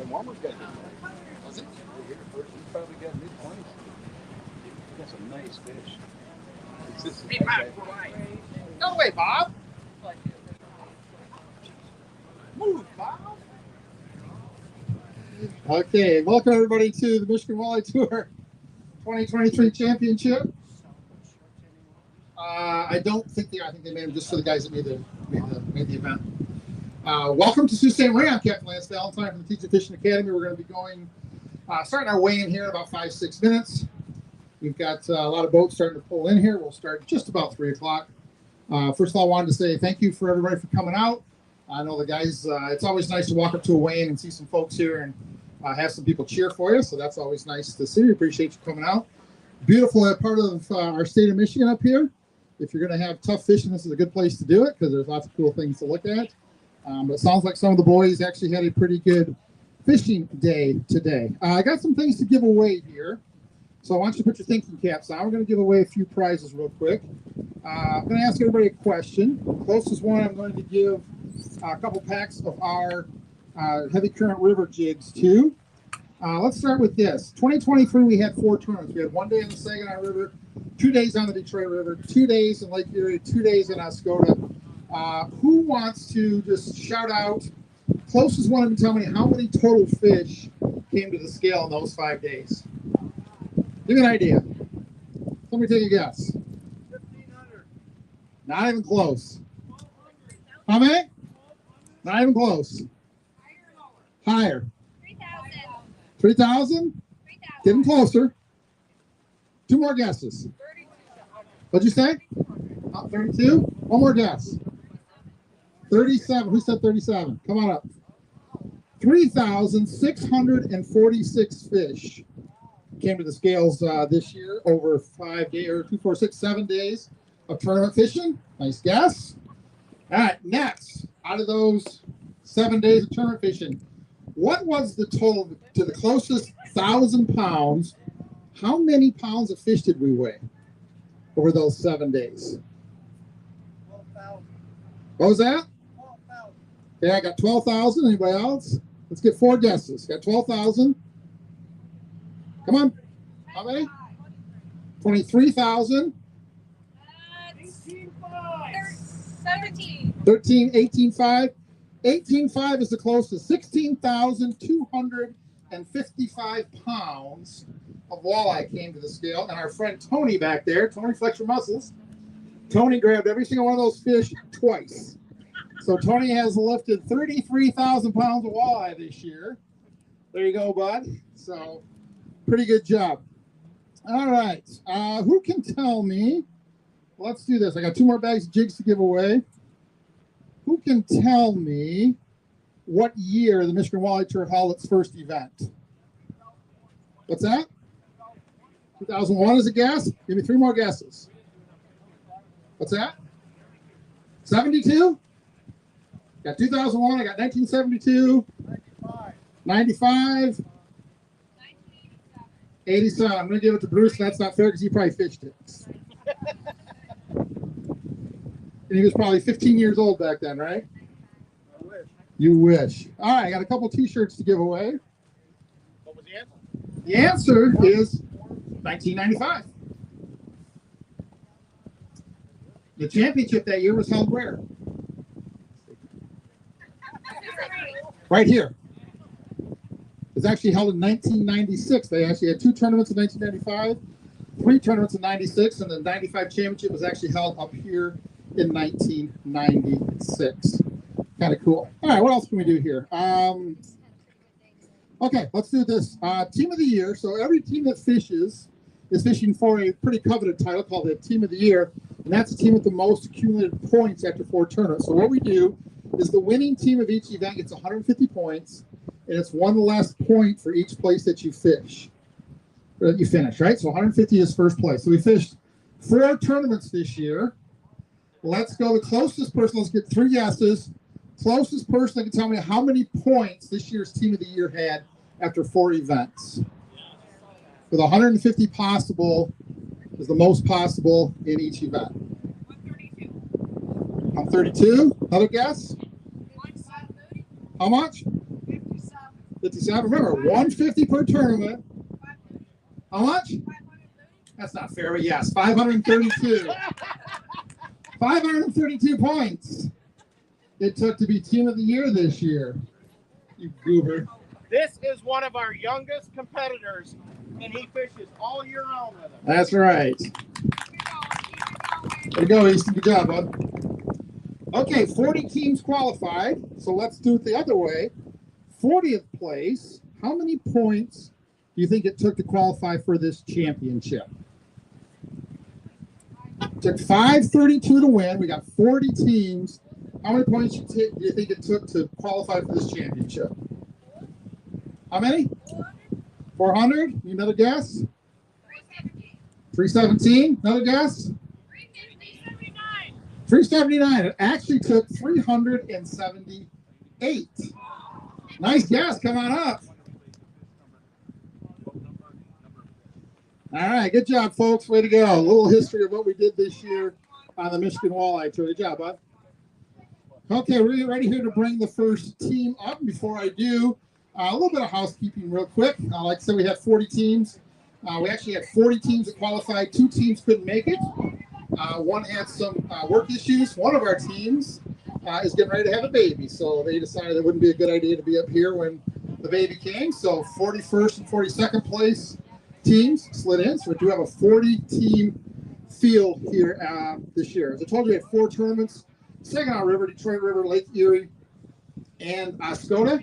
Warmer's got good. Was it? He's probably got mid-20s. That's a nice fish. Hey, Bob, go away, Bob. Move, Bob. Okay, welcome everybody to the Michigan Walleye Tour 2023 Championship. I think they made them just for the guys that made the event. Welcome to Sault Ste. Marie. I'm Captain Lance Valentine from the Teacher Fishing Academy. We're going to be going, starting our weigh-in here in about 5-6 minutes. We've got a lot of boats starting to pull in here. We'll start just about 3 o'clock. First of all, I wanted to say thank you for everybody for coming out. I know the guys, it's always nice to walk up to a weigh-in and see some folks here and have some people cheer for you. So that's always nice to see. We appreciate you coming out. Beautiful part of our state of Michigan up here. If you're going to have tough fishing, this is a good place to do it because there's lots of cool things to look at. But it sounds like some of the boys actually had a pretty good fishing day today. I got some things to give away here. So I want you to put your thinking caps on. We're going to give away a few prizes real quick. I'm going to ask everybody a question. The closest one I'm going to give a couple packs of our heavy current river jigs to. Let's start with this. 2023, we had 4 tournaments. We had 1 day in the Saginaw River, 2 days on the Detroit River, 2 days in Lake Erie, 2 days in Oscoda. Who wants to just shout out, closest one and tell me how many total fish came to the scale in those 5 days? Give me an idea. Somebody take a guess. 1,500. Not even close. How many? Not even close. Higher. 3,000? Getting closer. 2 more guesses. What'd you say? 32? One more guess. 37. Who said 37? Come on up. 3,646 fish came to the scales this year over 5 days, or 2, 4, 6, 7 days of tournament fishing. Nice guess. All right, next, out of those 7 days of tournament fishing, what was the total to the closest 1,000 pounds? How many pounds of fish did we weigh over those 7 days? 12,000. What was that? 12,000. Okay, I got 12,000. Anybody else? Let's get 4 guesses. Got 12,000. Come on. How many? 23,000. 17. 13, 18,5. 18,5 is the closest. 16,255 pounds of walleye came to the scale. And our friend Tony back there, Tony, flex your muscles. Tony grabbed every single one of those fish twice. So Tony has lifted 33,000 pounds of walleye this year. There you go, bud. So pretty good job. All right. Who can tell me? Let's do this. I got 2 more bags of jigs to give away. Who can tell me what year the Michigan Walleye Tour held its first event? What's that? 2001 is a guess? Give me 3 more guesses. What's that? 72? Got 2001. I got 1972. 95. 87. I'm going to give it to Bruce. That's not fair because he probably fished it. And he was probably 15 years old back then, right? I wish. You wish. All right, I got a couple T-shirts to give away. What was the answer? The answer is 1995. The championship that year was held where? Right here. It was actually held in 1996. They actually had 2 tournaments in 1995, 3 tournaments in 96, and the 95 championship was actually held up here in 1996. Kind of cool. All right, what else can we do here? Okay, let's do this. Team of the year. So every team that fishes is fishing for a pretty coveted title called the Team of the Year, and that's the team with the most accumulated points after 4 tournaments. So what we do is the winning team of each event gets 150 points, and it's 1 less point for each place that you fish. That you finish, right? So 150 is first place. So we fished 4 tournaments this year. Let's go the closest person. Let's get 3 guesses. Closest person that can tell me how many points this year's Team of the Year had after 4 events. With 150 possible is the most possible in each event. 132. I'm 32. Another guess? How much? 57. Remember, 150 per tournament. How much? That's not fair, but yes, 532. 532 points it took to be Team of the Year this year. You goober. This is one of our youngest competitors, and he fishes all year round with us. That's right. There you go, Easton. Good job, bud. Okay, 40 teams qualified, so let's do it the other way. 40th place, how many points do you think it took to qualify for this championship? It took 532 to win. We got 40 teams. How many points do you think it took to qualify for this championship? How many? 400? Another guess? 317. Another guess? 379. It actually took 378. Nice guess. Come on up. All right. Good job, folks. Way to go. A little history of what we did this year on the Michigan Walleye Tour. Good job, bud. Okay, we're ready here to bring the first team up. Before I do, a little bit of housekeeping real quick. Like I said, we had 40 teams. We actually had 40 teams that qualified. 2 teams couldn't make it. One had some work issues. One of our teams is getting ready to have a baby, so they decided it wouldn't be a good idea to be up here when the baby came. So 41st and 42nd place teams slid in. So we do have a 40-team field here this year. As I told you, we had 4 tournaments: Saginaw River, Detroit River, Lake Erie, and Oscoda.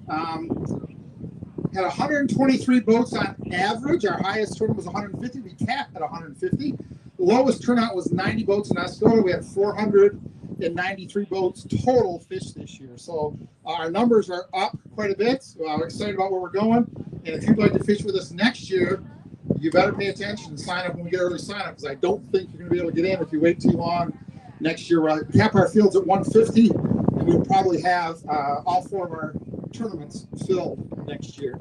Had 123 boats on average. Our highest tournament was 150. We capped at 150. The lowest turnout was 90 boats in Oscoda. We had 493 boats total fish this year. So our numbers are up quite a bit. We're excited about where we're going. And if you'd like to fish with us next year, you better pay attention and sign up when we get early sign up, because I don't think you're going to be able to get in if you wait too long. Next year, we'll cap our fields at 150, and we'll probably have all 4 of our tournaments filled next year.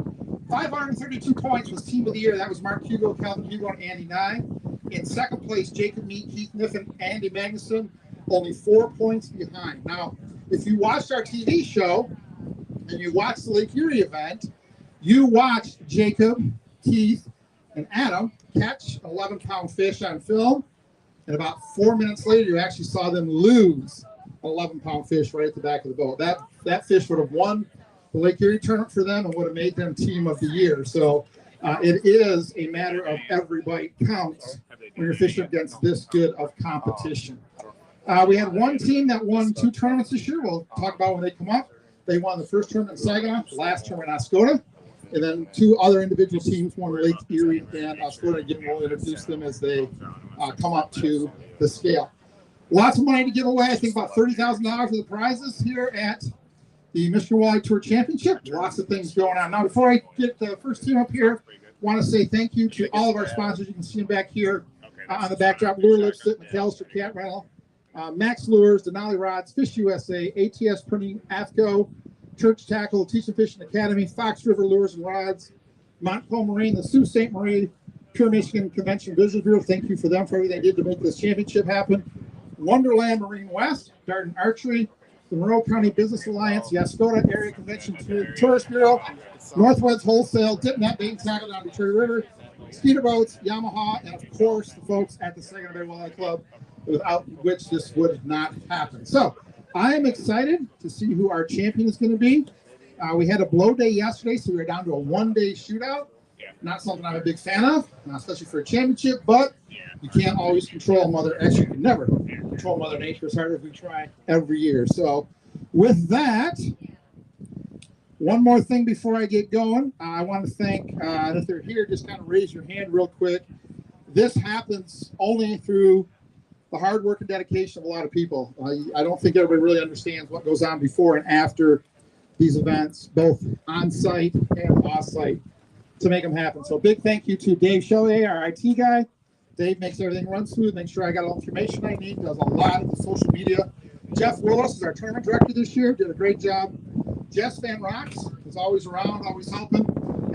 532 points was Team of the Year. That was Mark Hugo, Calvin Hugo, and Andy Nye. In second place, Jacob Meek, Keith Niffen, Andy Magnuson, only 4 points behind. Now, if you watched our TV show and you watched the Lake Erie event, you watched Jacob, Keith, and Adam catch an 11-pound fish on film. And about 4 minutes later, you actually saw them lose an 11-pound fish right at the back of the boat. That fish would have won the Lake Erie tournament for them and would have made them Team of the Year. So it is a matter of every bite counts when you're fishing against this good of competition. We had one team that won 2 tournaments this year. We'll talk about when they come up. They won the first tournament in Saginaw, the last tournament in Oscoda, and then 2 other individual teams won Lake Erie and Oscoda. Again, we'll introduce them as they come up to the scale. Lots of money to give away. I think about $30,000 for the prizes here at the Michigan Walleye Tour Championship. Lots of things going on. Now, before I get the first team up here, I want to say thank you to all of our sponsors. You can see them back here on the backdrop. Lure Lipstick, McAllister Cat Rental, Max Lures, Denali Rods, Fish USA, ATS Printing, AFCO, Church Tackle, Teaching Fishing Academy, Fox River Lures and Rods, Montclair Marine, the Sault Ste. Marie Pure Michigan Convention Business Bureau. Thank you for them for everything they did to make this championship happen. Wonderland Marine West, Darden Archery, the Monroe County Business Alliance, the Oscoda Area Convention Tourist Bureau, Northwest Wholesale, Dip Net Bait Tackle down Detroit River, Skeeter Boats, Yamaha, and of course the folks at the Saginaw Bay Walleye Club, without which this would not happen. So I am excited to see who our champion is going to be. We had a blow day yesterday, so we were down to a 1-day shootout. Not something I'm a big fan of, especially for a championship, but you can't always control you can never control Mother Nature as hard as we try every year. So with that, one more thing before I get going, I want to thank, if they're here, just kind of raise your hand real quick. This happens only through the hard work and dedication of a lot of people. I don't think everybody really understands what goes on before and after these events, both on-site and off-site, to make them happen. So big thank you to Dave Shelley, our IT guy. Dave makes everything run smooth, makes sure I got all the information I need, does a lot of the social media. Jeff Willis is our tournament director this year, did a great job. Jess Van Rocks is always around, always helping,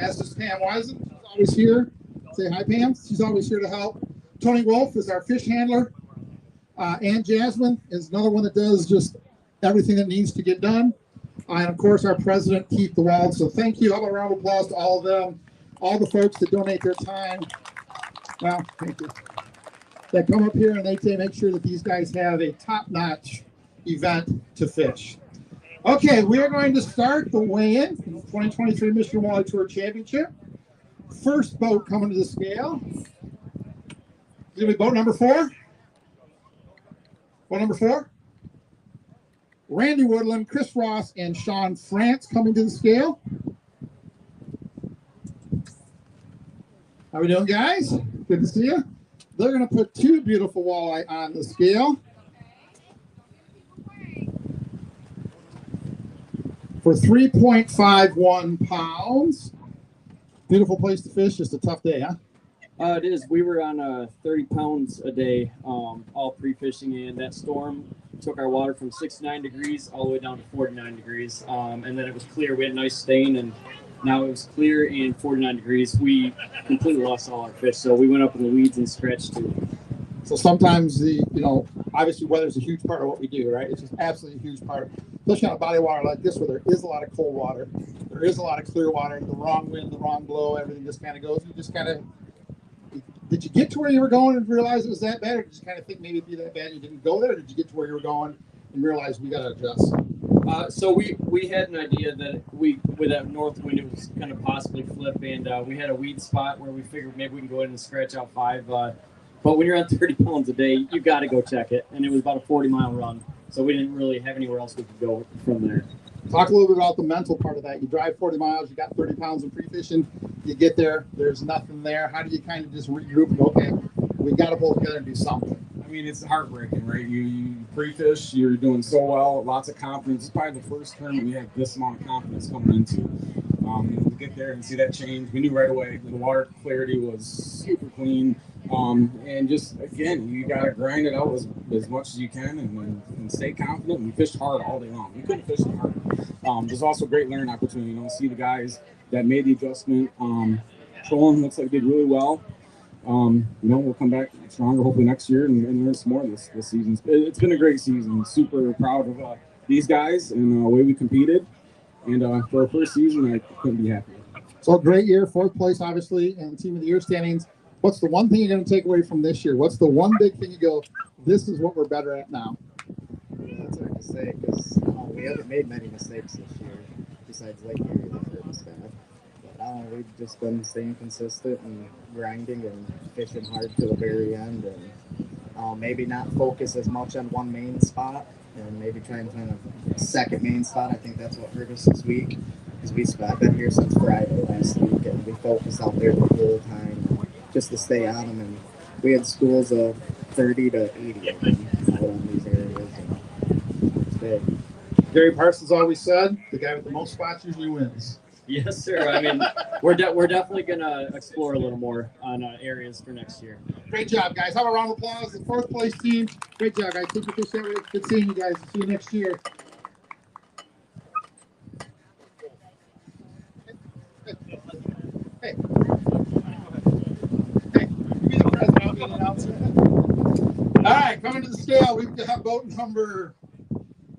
as is Pam Wisen. She's always here. Say hi, Pam. She's always here to help. Tony Wolf is our fish handler. Aunt Jasmine is another one that does just everything that needs to get done. And of course, our president, Keith DeWald. So thank you. How about a round of applause to all of them, all the folks that donate their time. Well, thank you. That come up here and they make sure that these guys have a top-notch event to fish. Okay, we are going to start the weigh-in for the 2023 Michigan Walleye Tour Championship. First boat coming to the scale. It's going to be boat number 4. Boat number 4. Randy Woodland, Chris Ross, and Sean France coming to the scale. How we doing, guys? Good to see you. They're going to put 2 beautiful walleye on the scale for 3.51 pounds. Beautiful place to fish. Just a tough day, huh? It is. We were on 30 pounds a day, all pre-fishing, and that storm took our water from 69 degrees all the way down to 49 degrees. And then it was clear. We had a nice stain, and now it was clear and 49 degrees. We completely lost all our fish, so we went up in the weeds and scratched too. So sometimes obviously weather is a huge part of what we do, right? It's just absolutely a huge part, especially on a body of water like this where there is a lot of cold water. There is a lot of clear water, the wrong wind, the wrong blow, everything just kind of goes. You just kind of, did you get to where you were going and realize it was that bad, or did you kind of think maybe it'd be that bad you didn't go there, or did you get to where you were going and realize we got to adjust? So we had an idea that with that north wind, it was going to possibly flip, and we had a weed spot where we figured maybe we can go in and scratch out 5. But when you're on 30 pounds a day, you got to go check it, and it was about a 40-mile run, so we didn't really have anywhere else we could go from there. Talk a little bit about the mental part of that. You drive 40 miles, you got 30 pounds of pre-fishing, you get there, there's nothing there. How do you kind of just regroup and go, okay, we got to pull together and do something? I mean, it's heartbreaking, right? You pre-fish, you're doing so well, lots of confidence. It's probably the first tournament we had this amount of confidence coming into. To get there and see that change, we knew right away the water clarity was super clean. And just, again, you got to grind it out as much as you can and stay confident. We fished hard all day long. We couldn't fish it hard. There's also a great learning opportunity. See the guys that made the adjustment. Trolling looks like they did really well. We'll come back stronger hopefully next year and learn some more this season. It's been a great season. Super proud of these guys and the way we competed. And for our first season, I couldn't be happier. So a great year, 4th place, obviously, and Team of the Year standings. What's the one thing you're going to take away from this year? What's the one big thing you go, this is what we're better at now? That's hard to say because we haven't made many mistakes this year besides Lake Erie that hurt us bad. But we've just been staying consistent and grinding and fishing hard to the very end, and maybe not focus as much on one main spot and maybe try and find a second main spot. I think that's what hurt us this week because I've been here since Friday last week and we focused out there the whole time just to stay on them, and we had schools of 30 to 80 of them out in these areas, and it's big. Gary Parsons always said, the guy with the most spots usually wins. Yes, sir. I mean, we're definitely going to explore a little more on areas for next year. Great job, guys. Have a round of applause. The 4th place team. Great job, guys. Take your fish that way. Good seeing you guys. See you next year. Hey. All right, coming to the scale, we've got boat number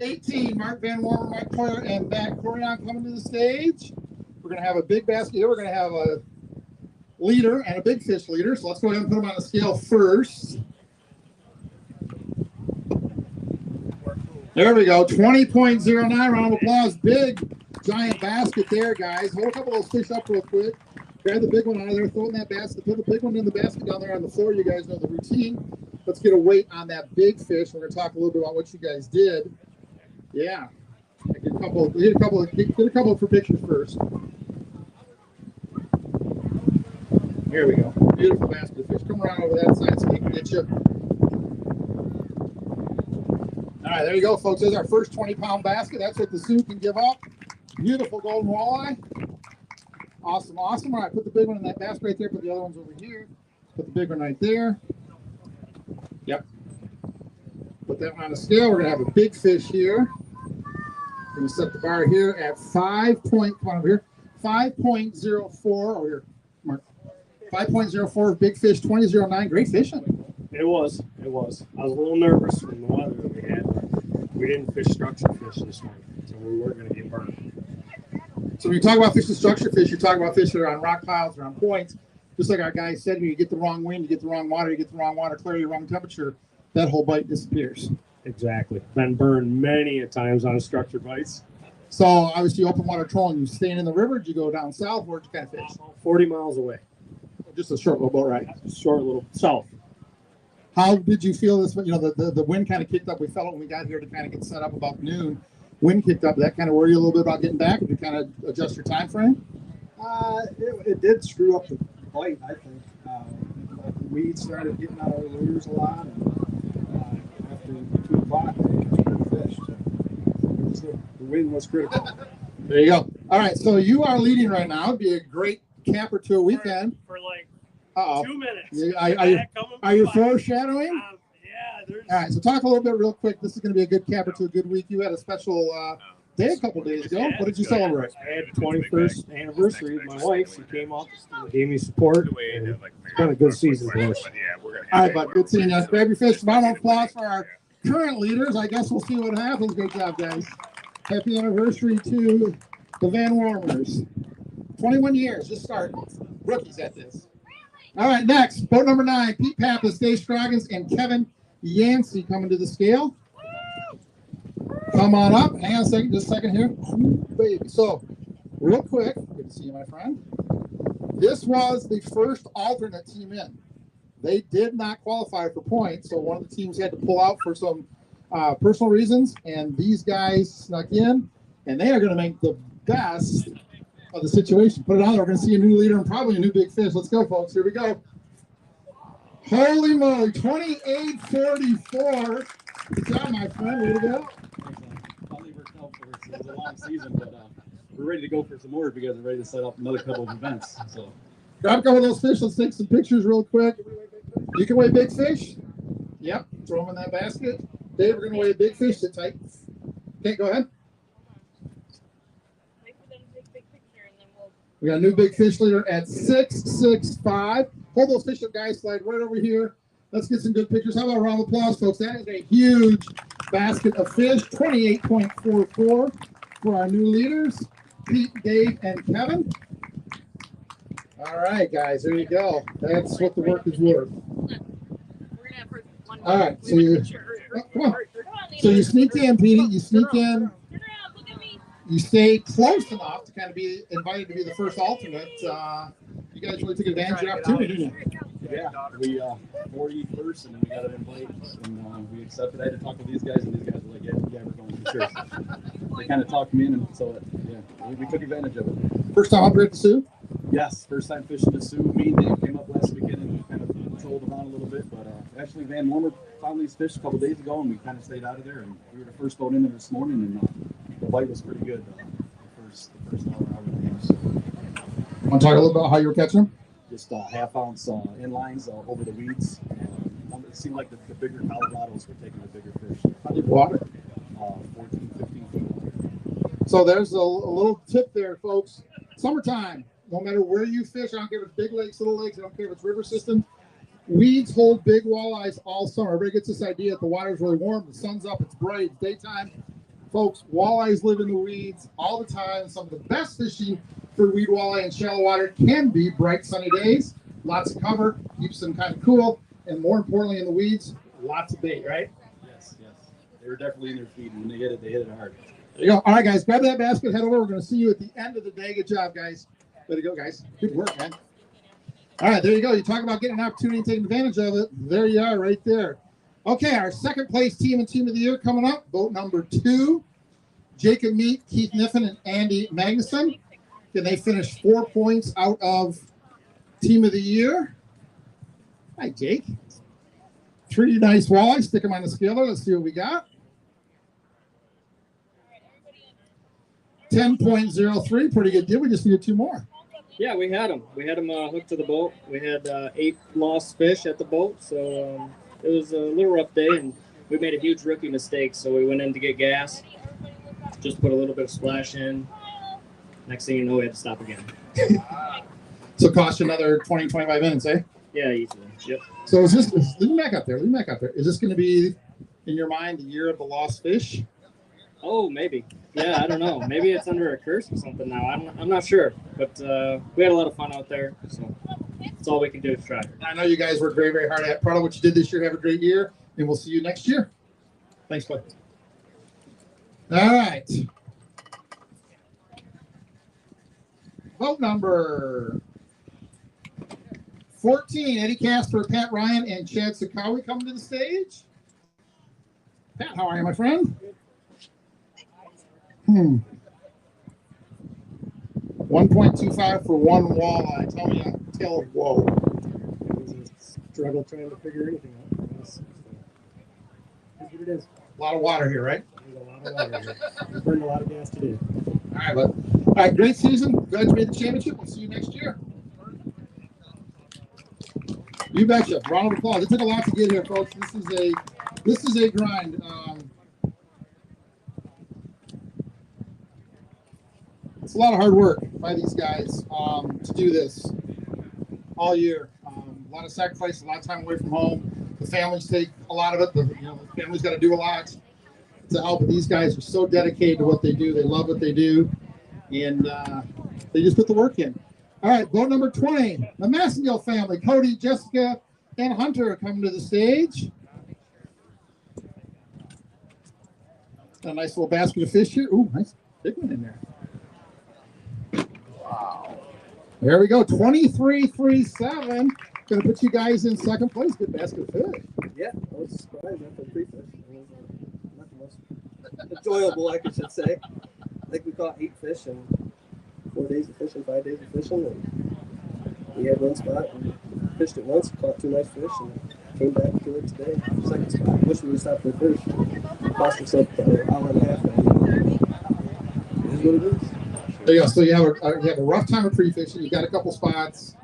18, Mark Van Warmer, Mike Coyer, and Matt Corion coming to the stage. We're going to have a big basket here. We're going to have a leader and a big fish leader. So let's go ahead and put them on the scale first. There we go, 20.09, round of applause. Big, giant basket there, guys. Hold a couple of those fish up real quick. Grab the big one out of there, throw it in that basket, put the big one in the basket down there on the floor. You guys know the routine. Let's get a weight on that big fish. We're going to talk a little bit about what you guys did. Yeah. Get a couple for pictures first. Here we go. Beautiful basket of fish. Come around over that side so we can get you. All right, there you go, folks. There's our first 20-pound basket. That's what the Sioux can give up. Beautiful golden walleye. Awesome, awesome. All right, put the big one in that basket right there. Put the other ones over here. Put the big one right there. Yep. Put that one on the scale. We're going to have a big fish here. We're going to set the bar here at 5.04 over here. Mark. 5.04 big fish, 20.09. Great fishing. It was It was. I was a little nervous from the weather that we had, but we didn't fish structure fish this morning, so we were going to get burned. So when you talk about fishing structure fish, you're talking about fish that are on rock piles or on points. Just like our guy said, when you get the wrong wind, you get the wrong water, clarity, wrong temperature, that whole bite disappears. Exactly. Been burned many a times on structured bites. So obviously open water trolling, you staying in the river, did you go down south, where'd you kind of fish? 40 miles away. Just a short little boat ride. Short little south. How did you feel this? You know, the wind kind of kicked up. We felt when we got here to kind of get set up about noon. Wind kicked up. That kind of worry you a little bit about getting back? Did you kind of adjust your time frame? It did screw up the bite, I think. The weeds started getting out of the lures a lot, and after 2 o'clock, they couldn't fish. So the wind was critical. There you go. All right, so you are leading right now. It'd be a great camper to a weekend. For like 2 minutes. Yeah, Are you foreshadowing? Yeah, there's. All right, so talk a little bit real quick. This is going to be a good camper to a good week. You had a special day a couple days ago. What did you celebrate? I had the 21st anniversary with my wife. She came up, gave me support. And it's been a good season for us. All right, bud. Good seeing you. Grab your fish. Round of applause for our current leaders. I guess we'll see what happens. Great job, guys. Happy anniversary to the Van Warmers. 21 years. Just starting. Rookies at this. All right, next. Boat number 9. Pete Pappas, Dave Scroggins, and Kevin Yancey coming to the scale. Come on up. Hang on a second. Just a second here. Ooh, baby. So, real quick. Good to see you, my friend. This was the first alternate team in. They did not qualify for points, so one of the teams had to pull out for some personal reasons, and these guys snuck in, and they are going to make the best of the situation. Put it on there. We're going to see a new leader and probably a new big fish. Let's go, folks. Here we go. Holy moly, 28:44. Good job, my friend. Way to go. Finally worked out for us. It was a long season, but we're ready to go for some more because we're ready to set up another couple of events. So grab a couple of those fish. Let's take some pictures real quick. You can weigh big fish. Yep. Throw them in that basket. Dave, we're going to weigh a big fish. Sit tight. Okay, go ahead. Wait for them to take a big picture and then we'll. We got a new big fish leader at 665. Hold those fish up, guys. Slide right over here. Let's get some good pictures. How about a round of applause, folks? That is a huge basket of fish. 28.44 for our new leaders, Pete, Dave, and Kevin. All right, guys. There you go. That's what the work is worth. We're gonna have one. All right. So you, come on. So you sneak in, Petey. You sneak in. Turn around. Look at me. You stay close enough to kind of be invited to be the first alternate. You guys really took advantage of your opportunity, didn't you? yeah, we 41st, and then we got an invite, and we accepted. I had to talk to these guys, and these guys were like, yeah, we're going for sure. So they kind of talked me in, and so we took advantage of it. First time up here at the Sioux? Yes, first time fishing the Sioux. Me and Dave came up last weekend and kind of trolled around a little bit, but actually Van Warmer found these fish a couple days ago, and we kind of stayed out of there. And we were the first boat in there this morning, and the bite was pretty good. The first hour and a half. So. Want to talk a little about how you were catching them? Just half-ounce inlines over the weeds. It seemed like the bigger Colorados were taking the bigger fish. How deep water? 14, 15 feet. So there's a little tip there, folks. Summertime, no matter where you fish, I don't care if it's big lakes, little lakes, I don't care if it's river system, weeds hold big walleyes all summer. Everybody gets this idea that the water's really warm, the sun's up, it's bright, it's daytime. Folks, walleyes live in the weeds all the time. Some of the best fishing for weed walleye in shallow water can be bright sunny days, lots of cover, keeps them kind of cool, and more importantly in the weeds, lots of bait, right? Yes. They were definitely in their feet, and when they hit it hard. There you go. All right, guys, grab that basket, head over. We're going to see you at the end of the day. Good job, guys. Way to go, guys. Good work, man. All right, there you go. You talk about getting an opportunity and taking advantage of it. There you are right there. Okay, our second place team and team of the year coming up. Boat number 2, Jacob Meat, Keith Niffen, and Andy Magnuson. Can they finish 4 points out of team of the year? Hi, Jake. 3 nice walleyes. Stick them on the scale there. Let's see what we got. 10.03, pretty good deal. We just needed 2 more. Yeah, we had them. We had them hooked to the boat. We had 8 lost fish at the boat, so it was a little rough day, and we made a huge rookie mistake. So we went in to get gas, just put a little bit of splash in. Next thing you know, we had to stop again. So it cost you another 20, 25 minutes, eh? Yeah, easily. Yep. So is this, leave me back up there, leave me back up there. Is this going to be, in your mind, the year of the lost fish? Oh, maybe. Yeah, I don't know. Maybe it's under a curse or something now. I'm not sure. But we had a lot of fun out there, so that's all we can do is try. I know you guys worked very, very hard at it. Proud of what you did this year. Have a great year, and we'll see you next year. Thanks, bud. All right. Vote number 14, Eddie Casper, Pat Ryan, and Chad Sakawi coming to the stage. Pat, how are you, my friend? 1.25 for one walleye. Tell me a tale of woe. It was a struggle trying to figure anything out. That's what it is. A lot of water here, right? There's a lot of water here. We burned a lot of gas today. All right, bud. All right, great season. Glad you made the championship. We'll see you next year. You betcha. Round of applause. It took a lot to get here, folks. This is a grind. It's a lot of hard work by these guys to do this all year. A lot of sacrifice, a lot of time away from home. The families take a lot of it. The family's got to do a lot to help. These guys are so dedicated to what they do. They love what they do, and they just put the work in. All right, vote number 20, the Massengale family, Cody, Jessica, and Hunter coming to the stage. A nice little basket of fish here. Ooh, nice big one in there. Wow. There we go, 23-3-7. Gonna put you guys in second place. Good basket of fish. Yeah, I was surprised after the pre-fish. It was not the most enjoyable, I should say. I think we caught 8 fish in 4 days of fishing, 5 days of fishing, and we had one spot and fished it once, caught 2 nice fish, and came back to it today. Second spot. Wish we would stop for fish. Cost us up an hour and a half. It is what it is. There you go. So you have a rough time of pre-fishing. You got a couple spots.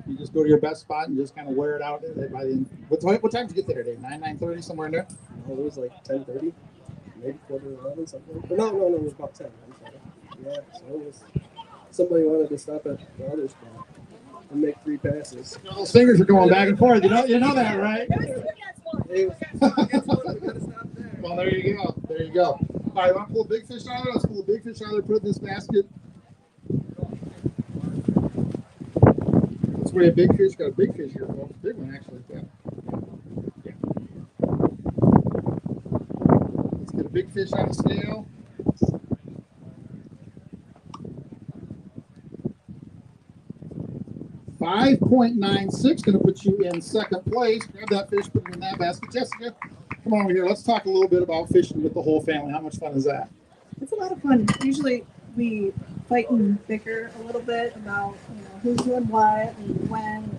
You just go to your best spot and just kind of wear it out. By the end. What time did you get there today? 9:30, somewhere in there? No, it was like 10:30, maybe 11, something like that. No, it was about 10. I'm sorry. Yeah, so it was. Somebody wanted to stop at the other spot and make 3 passes. Those fingers are going back and forth. You know that, right? Well, there you go. There you go. All right, want to pull a big fish out of there? Let's pull a big fish out of there, put it in this basket. That's where a big fish. Got a big fish here, folks. Big one, actually. Yeah. Let's get a big fish on the scale. $5.96, going to put you in second place. Grab that fish, put it in that basket. Jessica, come on over here. Let's talk a little bit about fishing with the whole family. How much fun is that? It's a lot of fun. Usually we fight and bicker a little bit about who's doing what and when.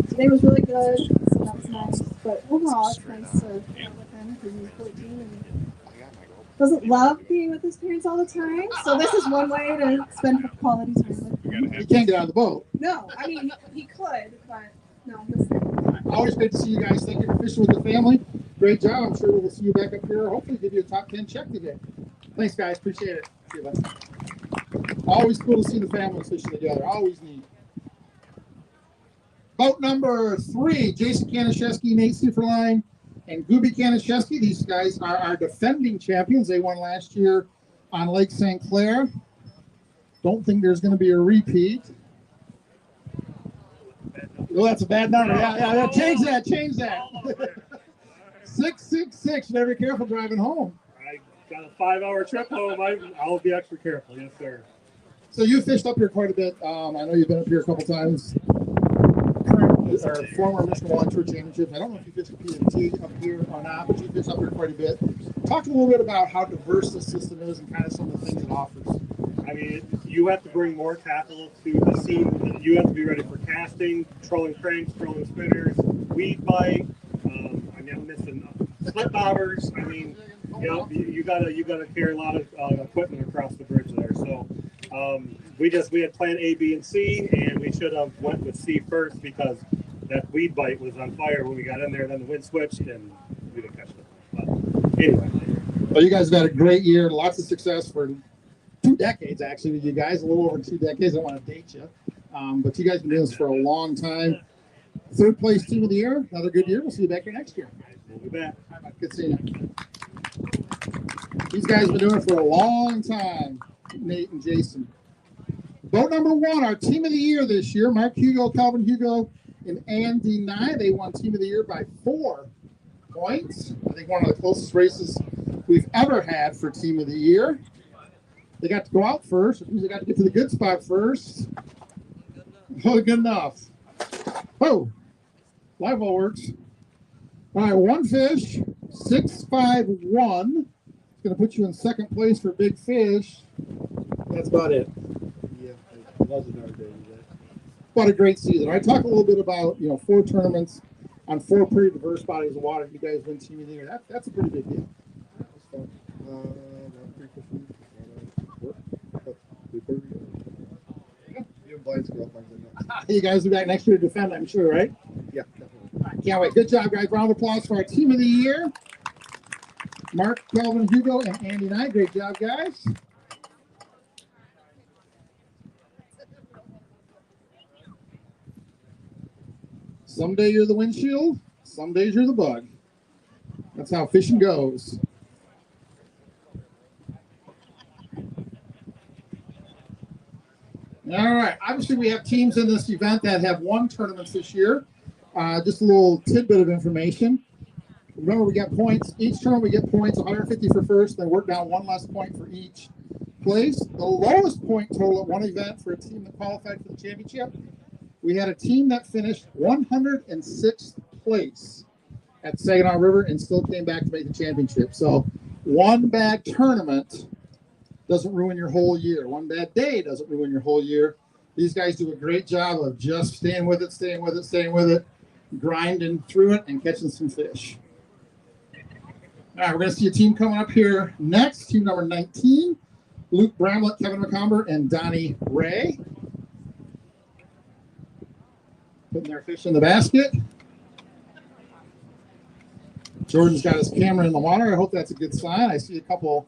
Today was really good, so that was nice. But overall, it's nice to be with him because he's 14 and doesn't love being with his parents all the time. So this is one way to spend quality time with him. You can't get out of the boat. No, I mean, he could, but no. This Always great to see you guys. Thank you for fishing with the family. Great job. I'm sure we'll see you back up here. Hopefully give you a top 10 check today. Thanks, guys. Appreciate it. See you, bud. Always cool to see the families fishing together. Always neat. Boat number 3, Jason Kanishevsky, Nate Superline, and Gooby Kanishevsky. These guys are our defending champions. They won last year on Lake St. Clair. Don't think there's going to be a repeat. Oh, that's a bad number. Yeah. Change that. 666. Better be careful driving home. I got a 5-hour trip home. I'll be extra careful. Yes, sir. So you fished up here quite a bit. I know you've been up here a couple times. Our former Michigan Walleye Tour Championships. I don't know if you fished a PMT up here or not, but you fished up here quite a bit. Talk a little bit about how diverse the system is and kind of some of the things it offers. I mean, you have to bring more tackle to the scene. You have to be ready for casting, trolling cranks, trolling spinners, weed bite. I'm missing split bobbers. I mean, you gotta carry a lot of equipment across the bridge there. So we had planned A, B, and C, and we should have went with C first because that weed bite was on fire when we got in there. Then the wind switched, and we didn't catch it. But anyway. Well, you guys have had a great year. Lots of success for 2 decades, actually, with you guys. A little over 2 decades. I don't want to date you. But you guys have been doing this for a long time. Third place team of the year. Another good year. We'll see you back here next year. We'll be back. Good seeing you. These guys have been doing it for a long time, Nate and Jason. Boat number 1, our team of the year this year, Mark Hugo, Calvin Hugo, and Andy Nye. They won team of the year by 4 points. I think one of the closest races we've ever had for team of the year. They got to go out first. It means they got to get to the good spot first. Oh, good enough. Oh, live well works. All right, 1 fish, 651. It's going to put you in second place for big fish. That's about it. Yeah, it wasn't our day. What a great season. I talk a little bit about 4 tournaments on 4 pretty diverse bodies of water. You guys win team of the year. That's a pretty big deal. You guys will be back next year to defend, I'm sure, right? Yeah, definitely. Can't wait. Good job, guys. Round of applause for our team of the year. Mark, Calvin, Hugo, and Andy and I. Great job, guys. Some day you're the windshield, some days you're the bug. That's how fishing goes. All right. Obviously, we have teams in this event that have won tournaments this year. Just a little tidbit of information. Remember, we got points. Each tournament, we get points, 150 for first, then work down 1 less point for each place. The lowest point total at one event for a team that qualified for the championship, we had a team that finished 106th place at Saginaw River and still came back to make the championship. So one bad tournament doesn't ruin your whole year. One bad day doesn't ruin your whole year. These guys do a great job of just staying with it, grinding through it, and catching some fish. All right, we're going to see a team coming up here next. Team number 19, Luke Bramlett, Kevin McComber, and Donnie Ray. Putting their fish in the basket. Jordan's got his camera in the water. I hope that's a good sign. I see a couple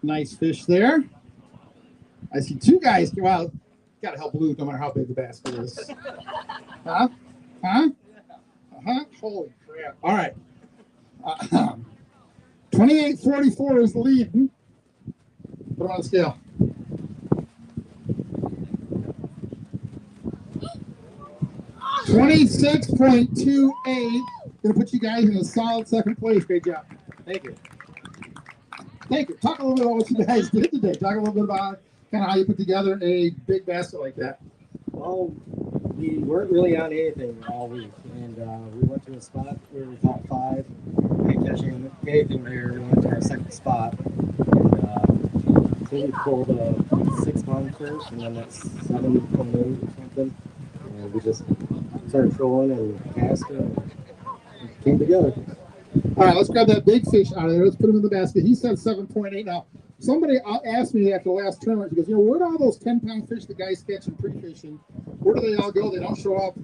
nice fish there. I see 2 guys come out. Got to help Luke no matter how big the basket is. Huh? Holy crap. All right. 28.44 is the lead. Put them on the scale. $26.28. Gonna put you guys in a solid second place. Great job. Thank you. Thank you. Talk a little bit about what you guys did today. Talk a little bit about kind of how you put together a big basket like that. Well, we weren't really on anything all week, and we went to a spot where we caught 5. We didn't catch anything there. We went to our second spot, and so we pulled a 6-pound fish, and then that's 7 come in or something, and we just started trolling and casting, and it came together. All right, let's grab that big fish out of there. Let's put him in the basket. He said 7.8. Now, somebody asked me after the last tournament, he goes, where do all those 10-pound fish the guys catch in pre-fishing, where do they all go? They don't show up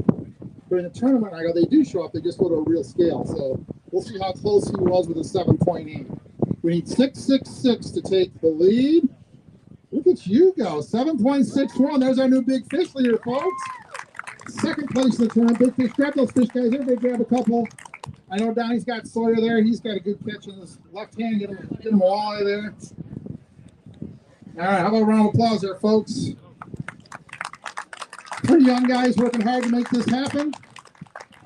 during the tournament. I go, they do show up. They just go to a real scale. So we'll see how close he was with a 7.8. We need 6.66 to take the lead. Look at you go, 7.61. There's our new big fish leader, folks. Second place in the tournament. Big fish. Grab those fish, guys. Everybody grab a couple. I know Donnie's got Sawyer there. He's got a good catch in his left hand. Get him a walleye there. All right, how about a round of applause there, folks? Pretty young guys working hard to make this happen.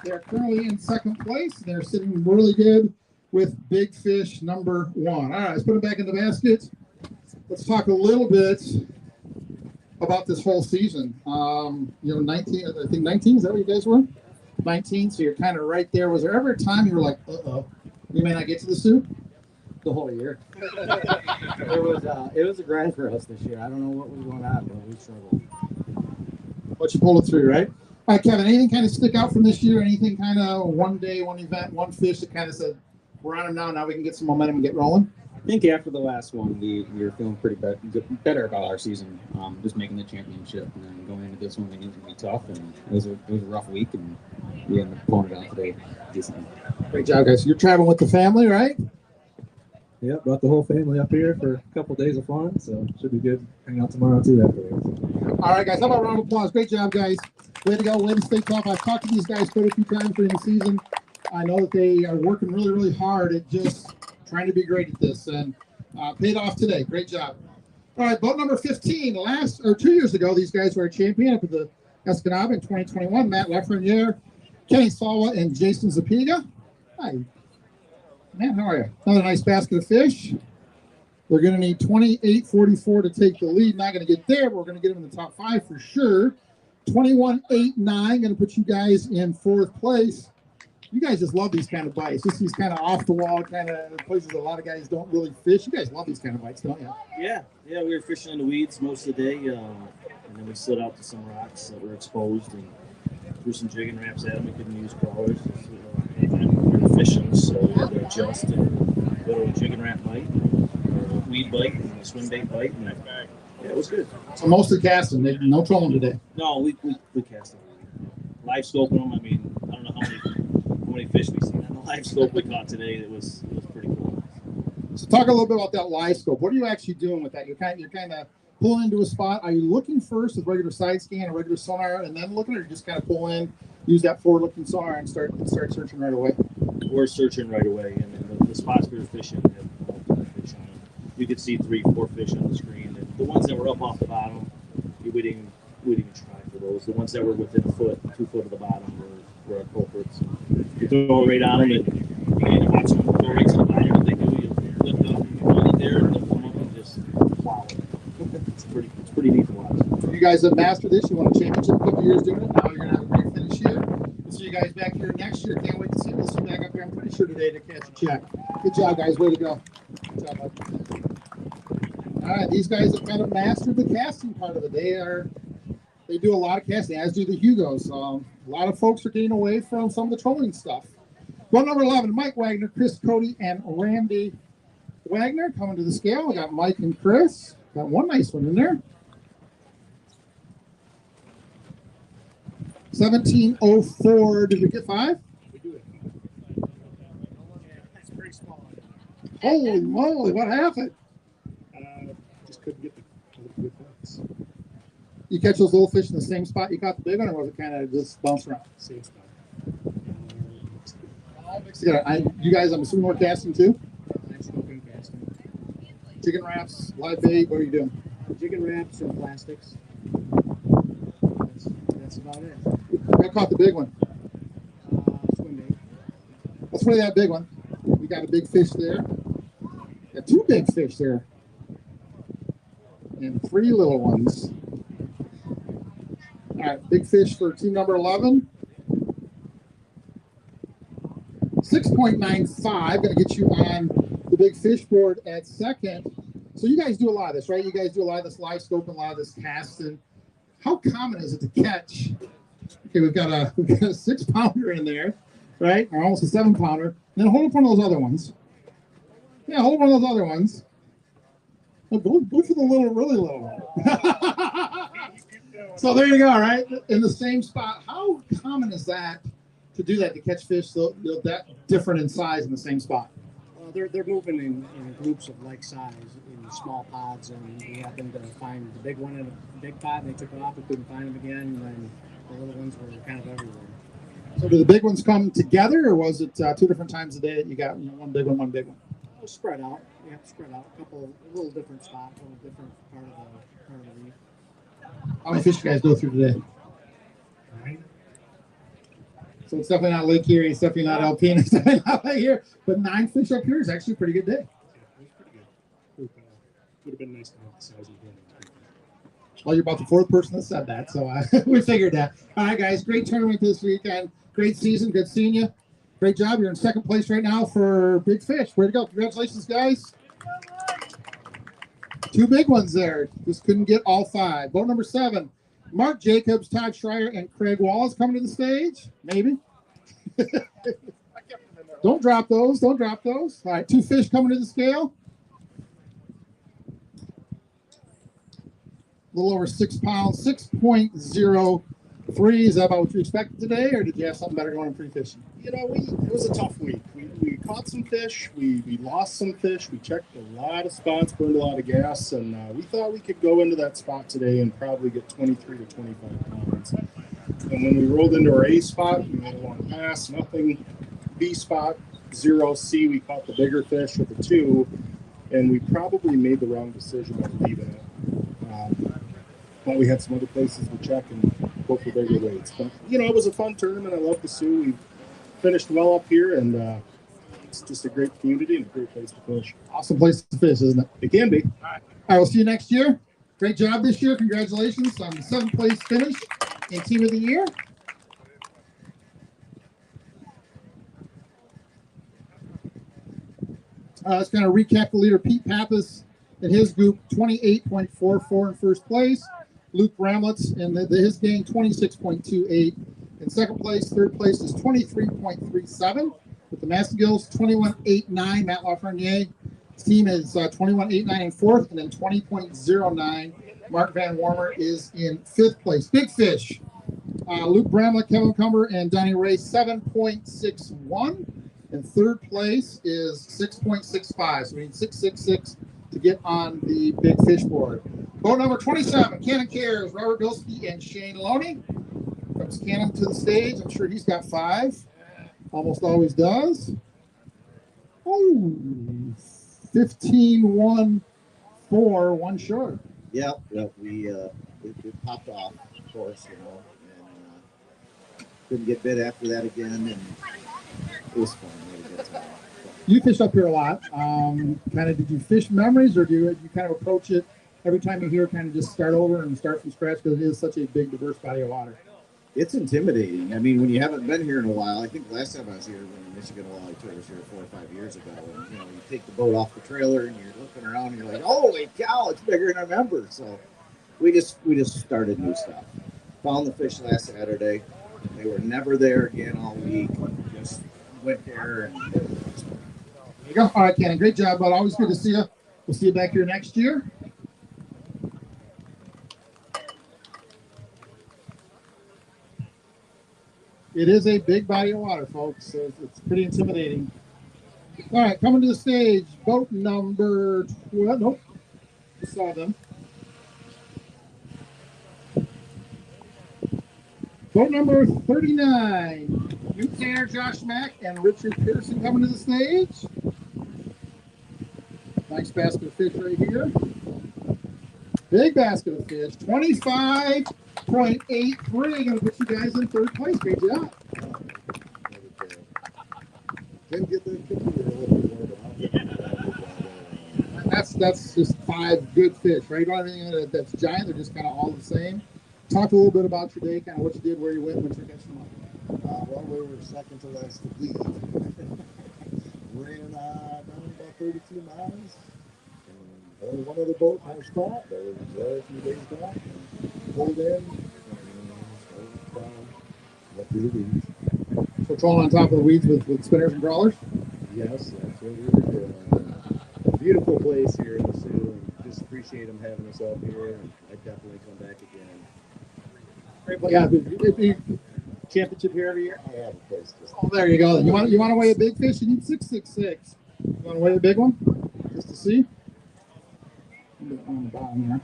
They're currently in second place. They're sitting really good with big fish number 1. All right, let's put them back in the basket. Let's talk a little bit about this whole season. 19, I think 19, is that what you guys were? 19, so you're kind of right there. Was there ever a time you were like, we may not get to the soup? The whole year. It was a grind for us this year. I don't know what was going on, but we struggled. But you pulled it through, right? All right, Kevin, anything kind of stick out from this year? Anything kind of one day, one event, one fish that kind of said, we're on them now, now we can get some momentum and get rolling? I think after the last one, we were feeling pretty better about our season, just making the championship. And then going into this one, we knew it was going to be tough, and it was a rough week, and we ended up pulling it out today decently. Great job, guys. You're traveling with the family, right? Yeah, brought the whole family up here for a couple days of fun, so should be good. Hang out tomorrow too afterwards. All right, guys. How about a round of applause? Great job, guys. Way to go. Way to stay tough. I've talked to these guys quite a few times during the season. I know that they are working really, really hard at just trying to be great at this, and paid off today. Great job. All right, boat number 15. 2 years ago, these guys were a champion up at the Escanaba in 2021. Matt Lafreniere, Kenny Salwa, and Jason Zapiga. Hi. Man, how are you? Another nice basket of fish. They're going to need 28.44 to take the lead. Not going to get there, but we're going to get them in the top 5 for sure. 21.89, going to put you guys in 4th place. You guys just love these kind of bites. Just these kind of off-the-wall kind of places a lot of guys don't really fish. You guys love these kind of bites, don't you? Yeah, we were fishing in the weeds most of the day, and then we slid out to some rocks that were exposed and threw some jigging wraps at them. We couldn't use crawlers. We were fishing, so we had to adjust and go to a jigging wrap bite, or a weed bite, and a swim bait bite, and yeah, it was good. So mostly casting. No trolling today. No, we cast them. Live scoping them. I mean, I don't know how many fish we seen on the live scope we caught today. It was pretty cool. So talk a little bit about that live scope. What are you actually doing with that? You're kind of pulling into a spot. Are you looking first with regular side scan or regular sonar, and then looking, or you just kind of pull in, use that forward-looking sonar, and start searching right away? We're searching right away, and then the spots we were fishing had multiple fish on them. You could see 3-4 fish on the screen. And the ones that were up off the bottom, we didn't even try for those. The ones that were within 2 foot of the bottom were our culprits. You throw it right on them, and you can either watch them go right to the bottom. What they do, you lift up, you hold it there, and lift them up, and just plow it. It's pretty neat to watch. You guys have mastered this. You won a championship a couple years doing it. Now you're going to have a great finish here. We'll see you guys back here next year. Can't wait to see you. We'll see you back up here, I'm pretty sure, today to catch a check. Good job, guys. Way to go. Good job, bud. All right, these guys have kind of mastered the casting part of it. They do a lot of casting, as do the Hugos. A lot of folks are getting away from some of the trolling stuff. Boat number 11, Mike Wagner, Chris Cody, and Randy Wagner coming to the scale. We got Mike and Chris. Got one nice one in there. 17.04. Did we get 5? We do it. That's pretty small. Holy moly, what happened? Just couldn't get the good ones. You catch those little fish in the same spot you caught the big one, or was it kind of just bounce around? Same spot. All mixed together. You guys, I'm assuming, we're casting too? I'm smoking casting. Chicken wraps, live bait, what are you doing? Chicken wraps and plastics. That's about it. I caught the big one. Swim bait. Let's play that big one. We got a big fish there. Got 2 big fish there. And 3 little ones. All right, big fish for team number 11. 6.95, going to get you on the big fish board at second. So you guys do a lot of this, right? You guys do a lot of this live scope and a lot of this casting. How common is it to catch? Okay, we've got a 6-pounder in there, right? Or almost a 7-pounder. And then hold up one of those other ones. Yeah, hold up one of those other ones. Oh, go for the really little one. So there you go, right? In the same spot. How common is that to do that, to catch fish that different in size in the same spot? They're moving in groups of like size in small pods, and we happened to find the big one in a big pod. They took off, we couldn't find them again, and then the little ones were kind of everywhere. So do the big ones come together, or was it 2 different times a day that you got one big one, one big one? Oh, spread out. Yeah, spread out. A little different spot, a little different part of the reef. How many fish you guys go through today? 9. So it's definitely not Lake Erie, it's definitely not Alpena, it's definitely not Lake here. But 9 fish up here is actually a pretty good day. Yeah, it was pretty good. Would have been nice to have the size of the Well, you're about the 4th person that said that, so we figured that. All right, guys, great tournament this weekend. Great season, good seeing you. Great job. You're in 2nd place right now for big fish. Way to go. Congratulations, guys. 2 big ones there. Just couldn't get all 5. Boat number 7, Mark Jacobs, Todd Schreier, and Craig Wallace coming to the stage. Maybe. Don't drop those. Don't drop those. All right, 2 fish coming to the scale. A little over 6 pounds, 6.03. Is that about what you expected today, or did you have something better going in pre-fishing? You know, it was a tough week. We caught some fish, we lost some fish, we checked a lot of spots, burned a lot of gas, and we thought we could go into that spot today and probably get 23 to 25 pounds. And when we rolled into our A spot, we made a long pass, nothing. B spot, 0. C, we caught the bigger fish with a 2, and we probably made the wrong decision on leaving it. But we had some other places to check and go for bigger weights. But, you know, it was a fun tournament. I love the Sioux. We finished well up here, and it's just a great community and a great place to fish. Awesome place to fish, isn't it? It can be. All right, we'll see you next year. Great job this year. Congratulations on the 7th place finish in Team of the Year. Let's kind of recap the leader. Pete Pappas and his group, 28.44 in first place. Luke Bramlets and his gang, 26.28. In second place, third place is 23.37. With the Massengills, 21.89. Matt Lafreniere. His team is 21.89 in fourth, and then 20.09. Mark Van Warmer is in fifth place. Big Fish. Luke Bramlett, Kevin Cumber, and Donnie Ray, 7.61. And third place is 6.65. So we need 6.66 to get on the Big Fish board. Boat number 27, Cannon Cares, Robert Bilski and Shane Loney. Comes Cannon to the stage. I'm sure he's got 5. Almost always does. Oh, 15-1-4, one short. Yep, we popped off, of course, you know, and couldn't get bit after that again, and it was fun. We had a good time. You fished up here a lot. Kind of, did you fish memories, or do you kind of approach it every time you hear, kind of just start over and start from scratch because it is such a big, diverse body of water? It's intimidating. I mean, when you haven't been here in a while, I think last time I was here when Michigan Walleye Tour was here 4 or 5 years ago, and you know, you take the boat off the trailer and you're looking around and you're like, holy cow, it's bigger than I remember. So we just started new stuff. Found the fish last Saturday. They were never there again all week. Just went there and there you go. All right, Cannon, great job, bud. Always good to see you. We'll see you back here next year. It is a big body of water, folks. So it's pretty intimidating. All right, coming to the stage, boat number 12. Nope, we saw them. Boat number 39, Newt Tanner, Josh Mack, and Richard Pearson coming to the stage. Nice basket of fish right here. Big basket of fish, 25.83. Going to put you guys in third place. Great job. didn't get the That's just 5 good fish, right? You don't have anything that's giant. They're just kind of all the same. Talk a little bit about your day, kind of what you did, where you went, what you're catching them up. Well, we were second to last to lead. Ran down about 32 miles. And only one other boat in our spot. That was a few days back. Pulled in. Went through the weeds. So trolling on top of the weeds with spinners and crawlers? Yes, that's what we were doing. Beautiful place here in the Sioux. And just appreciate them having us up here. And I'd definitely come back again. Yeah, championship here every year. I have a place. Oh, there you go. You want to weigh a big fish? You need 666. You want to weigh a big one, just to see? On the bottom here.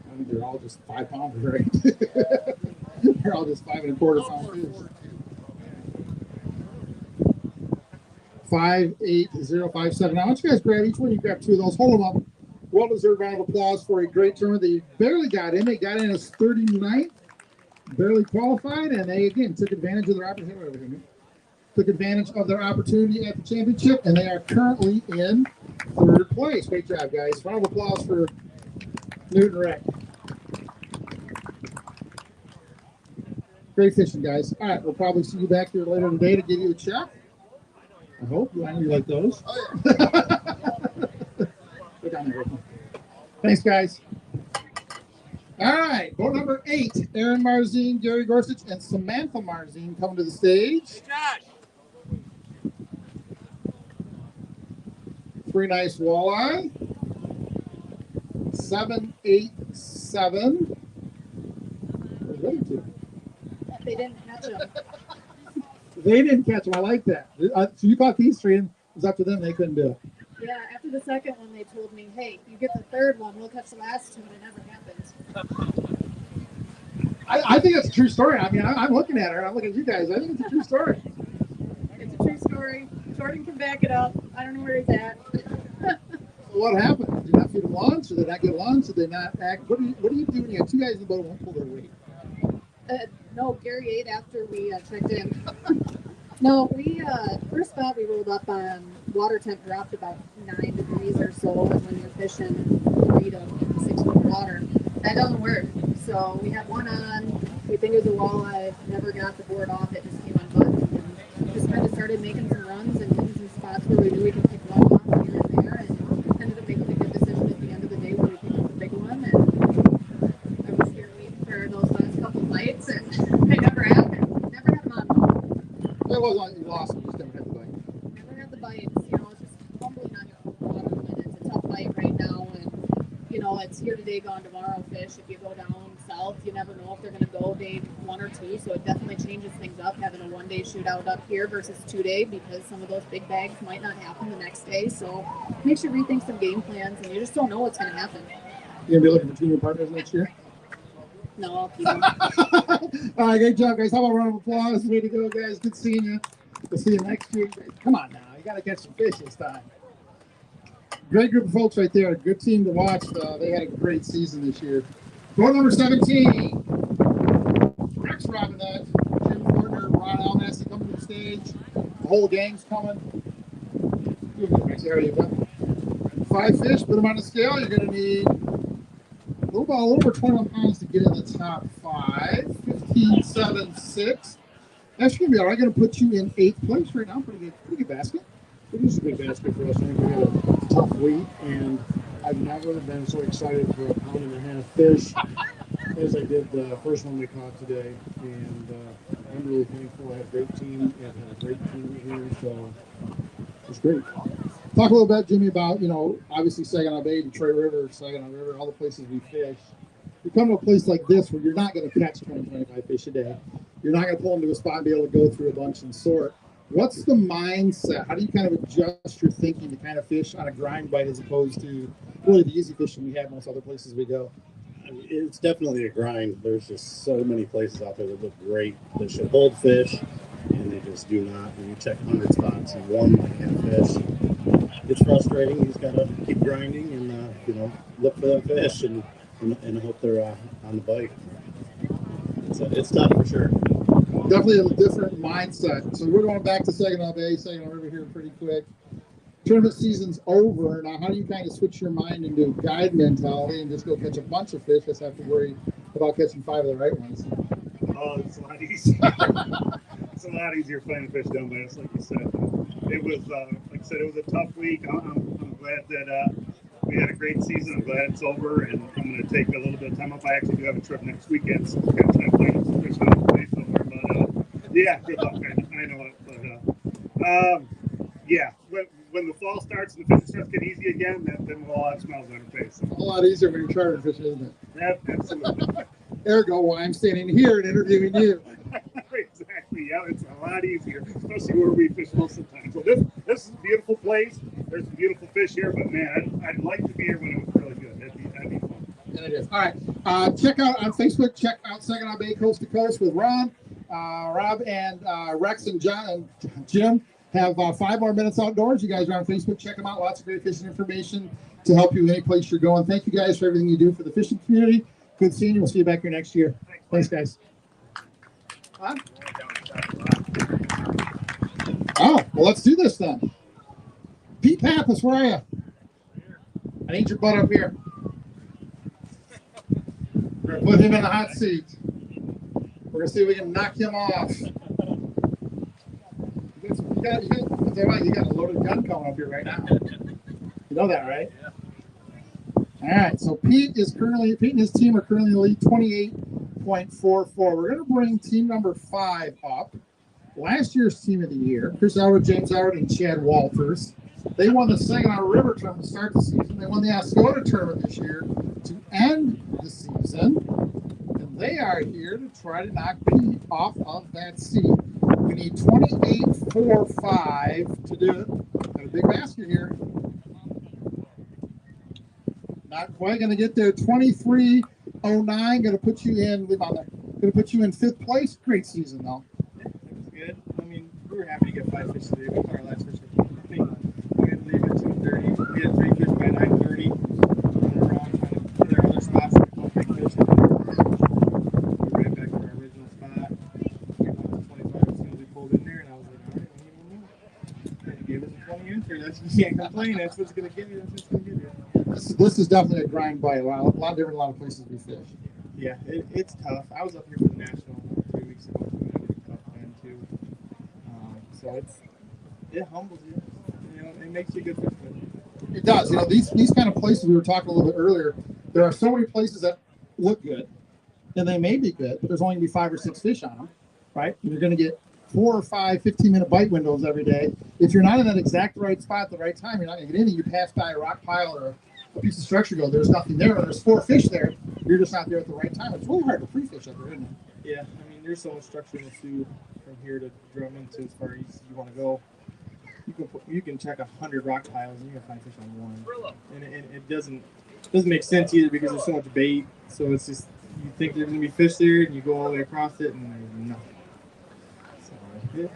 I think they're all just 5 pounders, right? They're all just 5 1/4 pound fish. 58057. Now, why don't you guys grab each one? You grab 2 of those. Hold them up. Well-deserved round of applause for a great tournament. They barely got in. They got in as 39th. Barely qualified, and they again took advantage of their opportunity. Took advantage of their opportunity at the championship, and they are currently in 3rd place. Great job, guys! Round of applause for Newton Wreck. Great fishing, guys. All right, we'll probably see you back here later today to give you a check. I hope. I know you like those. Go down there. Thanks, guys. All right, boat number 8, Aaron Marzine, Gary Gorsuch, and Samantha Marzine coming to the stage. Josh. 3 nice walleye. 787. Where's the other 2? They didn't catch them. They didn't catch them. I like that. So you caught these three, and it was up to them. They couldn't do it. Yeah, after the second one, they told me, hey, you get the third one, we'll catch the last two, and it never happened. I think it's a true story. I mean, I'm looking at her. I'm looking at you guys. I think it's a true story. It's a true story. Jordan can back it up. I don't know where he's at. So what happened? Did you not feed them lunch? Or did they not get lunch? Did they not act? What do you do when you have two guys in the boat who won't pull their weight? No, Gary ate after we checked in. No, we first spot we rolled up on, water temp dropped about 9 degrees or so, and when you're fishing 3 to 6 foot water, that doesn't work. So we had one on. We think it was a walleye. Never got the board off. It just came unbuttoned. And just kind of started making some runs and hitting some spots where we knew we could pick one off here and there, and ended up making a good decision at the end of the day where we picked up the big one. And I was here waiting for those last couple bites, and they never happened. Never had them on. It wasn't like you lost them, just never had the bite. Never had the bites. You know, it's just fumbling on your water when it's a tough bite right now, and you know it's here today, gone tomorrow fish. If you go down south, you never know if they're going to go day 1 or 2, so it definitely changes things up having a 1-day shootout up here versus 2-day, because some of those big bags might not happen the next day. So makes you rethink some game plans, and you just don't know what's going to happen. You gonna be looking for 2 new partners next year? No, I'll keep them. All right, great job, guys. How about a round of applause? Way to go, guys. Good seeing you. We'll see you next year. Come on now. You got to catch some fish this time. Great group of folks right there. Good team to watch. They had a great season this year. Boat number 17. Rex Robinette, Jim Fortner, Ron Almassey coming to the stage. The whole gang's coming. There you go. 5 fish. Put them on the scale. You're going to need a little over 21 pounds to get in the top 5. 15, 7, 6. That's going to be all right. Going to put you in 8th place right now. Pretty good basket. It is a good basket for us. I think we had a tough week, and I've never been so excited for a 1.5-pound fish as I did the first one we caught today. And I'm really thankful. I had a great team. I've had a great team here, so it's great. Talk a little bit, Jimmy, about, obviously Saginaw Bay, Detroit River, Saginaw River, all the places we fish. You come to a place like this where you're not going to catch 20, 25 fish a day. You're not going to pull into a spot and be able to go through a bunch and sort. What's the mindset? How do you kind of adjust your thinking to kind of fish on a grind bite as opposed to really the easy fishing we have most other places we go? It's definitely a grind. There's just so many places out there that look great. That should hold fish, and they just do not. When you check 100 spots and one might have fish, it's frustrating. You just got to keep grinding and, look for them fish and hope they're on the bite. It's tough for sure. Definitely a different mindset. So we're going back to Saginaw Bay, Saginaw River here pretty quick. Tournament season's over. Now, how do you kind of switch your mind into guide mentality and just go catch a bunch of fish? Just have to worry about catching 5 of the right ones. Oh, it's a lot easier. It's a lot easier finding fish down by us, like you said. It was, like I said, it was a tough week. I'm glad that we had a great season. I'm glad it's over, and I'm going to take a little bit of time off. I actually do have a trip next weekend, so I'm going to try to find some fish out of the way somewhere. But yeah, good luck. I know it. But yeah, when the fall starts and the fishing starts to get easy again, then we'll all have smiles on our face. A whole lot easier when you're chartering fishing, isn't it? Yeah, absolutely. Ergo, why I'm standing here and interviewing you. Exactly. Yeah, it's a lot easier, especially where we fish most of the time. So this is a beautiful place. There's some beautiful fish here, but man, I'd like to be here when it was really good. That'd be fun. And it is. All right. Check out on Facebook. Check out Saginaw Bay Coast to Coast with Ron, Rob, and Rex and John and Jim. Have 5 more minutes outdoors. You guys are on Facebook. Check them out. Lots of great fishing information to help you any place you're going. Thank you guys for everything you do for the fishing community. Good seeing you. We'll see you back here next year. Thanks, guys. Huh? Oh, well, let's do this then. Pete Pappas, where are you? I need your butt up here. We're going to put him in the hot seat. We're going to see if we can knock him off. You got a loaded gun coming up here right now. You know that, right? Yeah. All right, so Pete and his team are currently in the lead 28.44. We're going to bring team number 5 up. Last year's team of the year, Chris Howard, James Howard, and Chad Walters. They won the Saginaw River tournament to start the season. They won the Ascota tournament this year to end the season. And they are here to try to knock Pete off of that seat. We need 28.45 to do it. Got a big basket here. Not quite going to get there. 23.09. Going to put you in. Leave on there. Going to put you in 5th place. Great season though. It was good. I mean, we were happy to get 5 fish today. We caught our last fish at 2:30. We had to leave at 2:30. We had 3 fish by 9:30. Running around trying to put our other spots. We caught big fish. We ran back to our original spot. We went to 25 as soon as we pulled in there, and I was like, all right, we need one more. And you gave us a 20 answer. That's, you can't complain. That's what's going to give you. That's what's going to give you. This is definitely a grind bite. A lot different. A lot of places we fish. Yeah, it's tough. I was up here for the national 3 weeks ago. It was a tough time too. So it humbles you. You know, it makes you a good fisherman. It does. You know, these kind of places we were talking a little bit earlier. There are so many places that look good, and they may be good, but there's only going to be 5 or 6 fish on them, right? And you're going to get 4 or 5 15-minute bite windows every day. If you're not in that exact right spot at the right time, you're not going to get any. You pass by a rock pile or a piece of structure, go, there's nothing there, or there's 4 fish there. You're just not there at the right time. It's really hard to pre-fish up there, isn't it? Yeah, I mean, there's so much structure in the Sioux from here to Drummond to as far east as you want to go. You can check 100 rock piles and you can find fish on one, and it doesn't make sense either because there's so much bait. So it's just you think there's gonna be fish there, and you go all the way across it, and there's nothing. So yeah,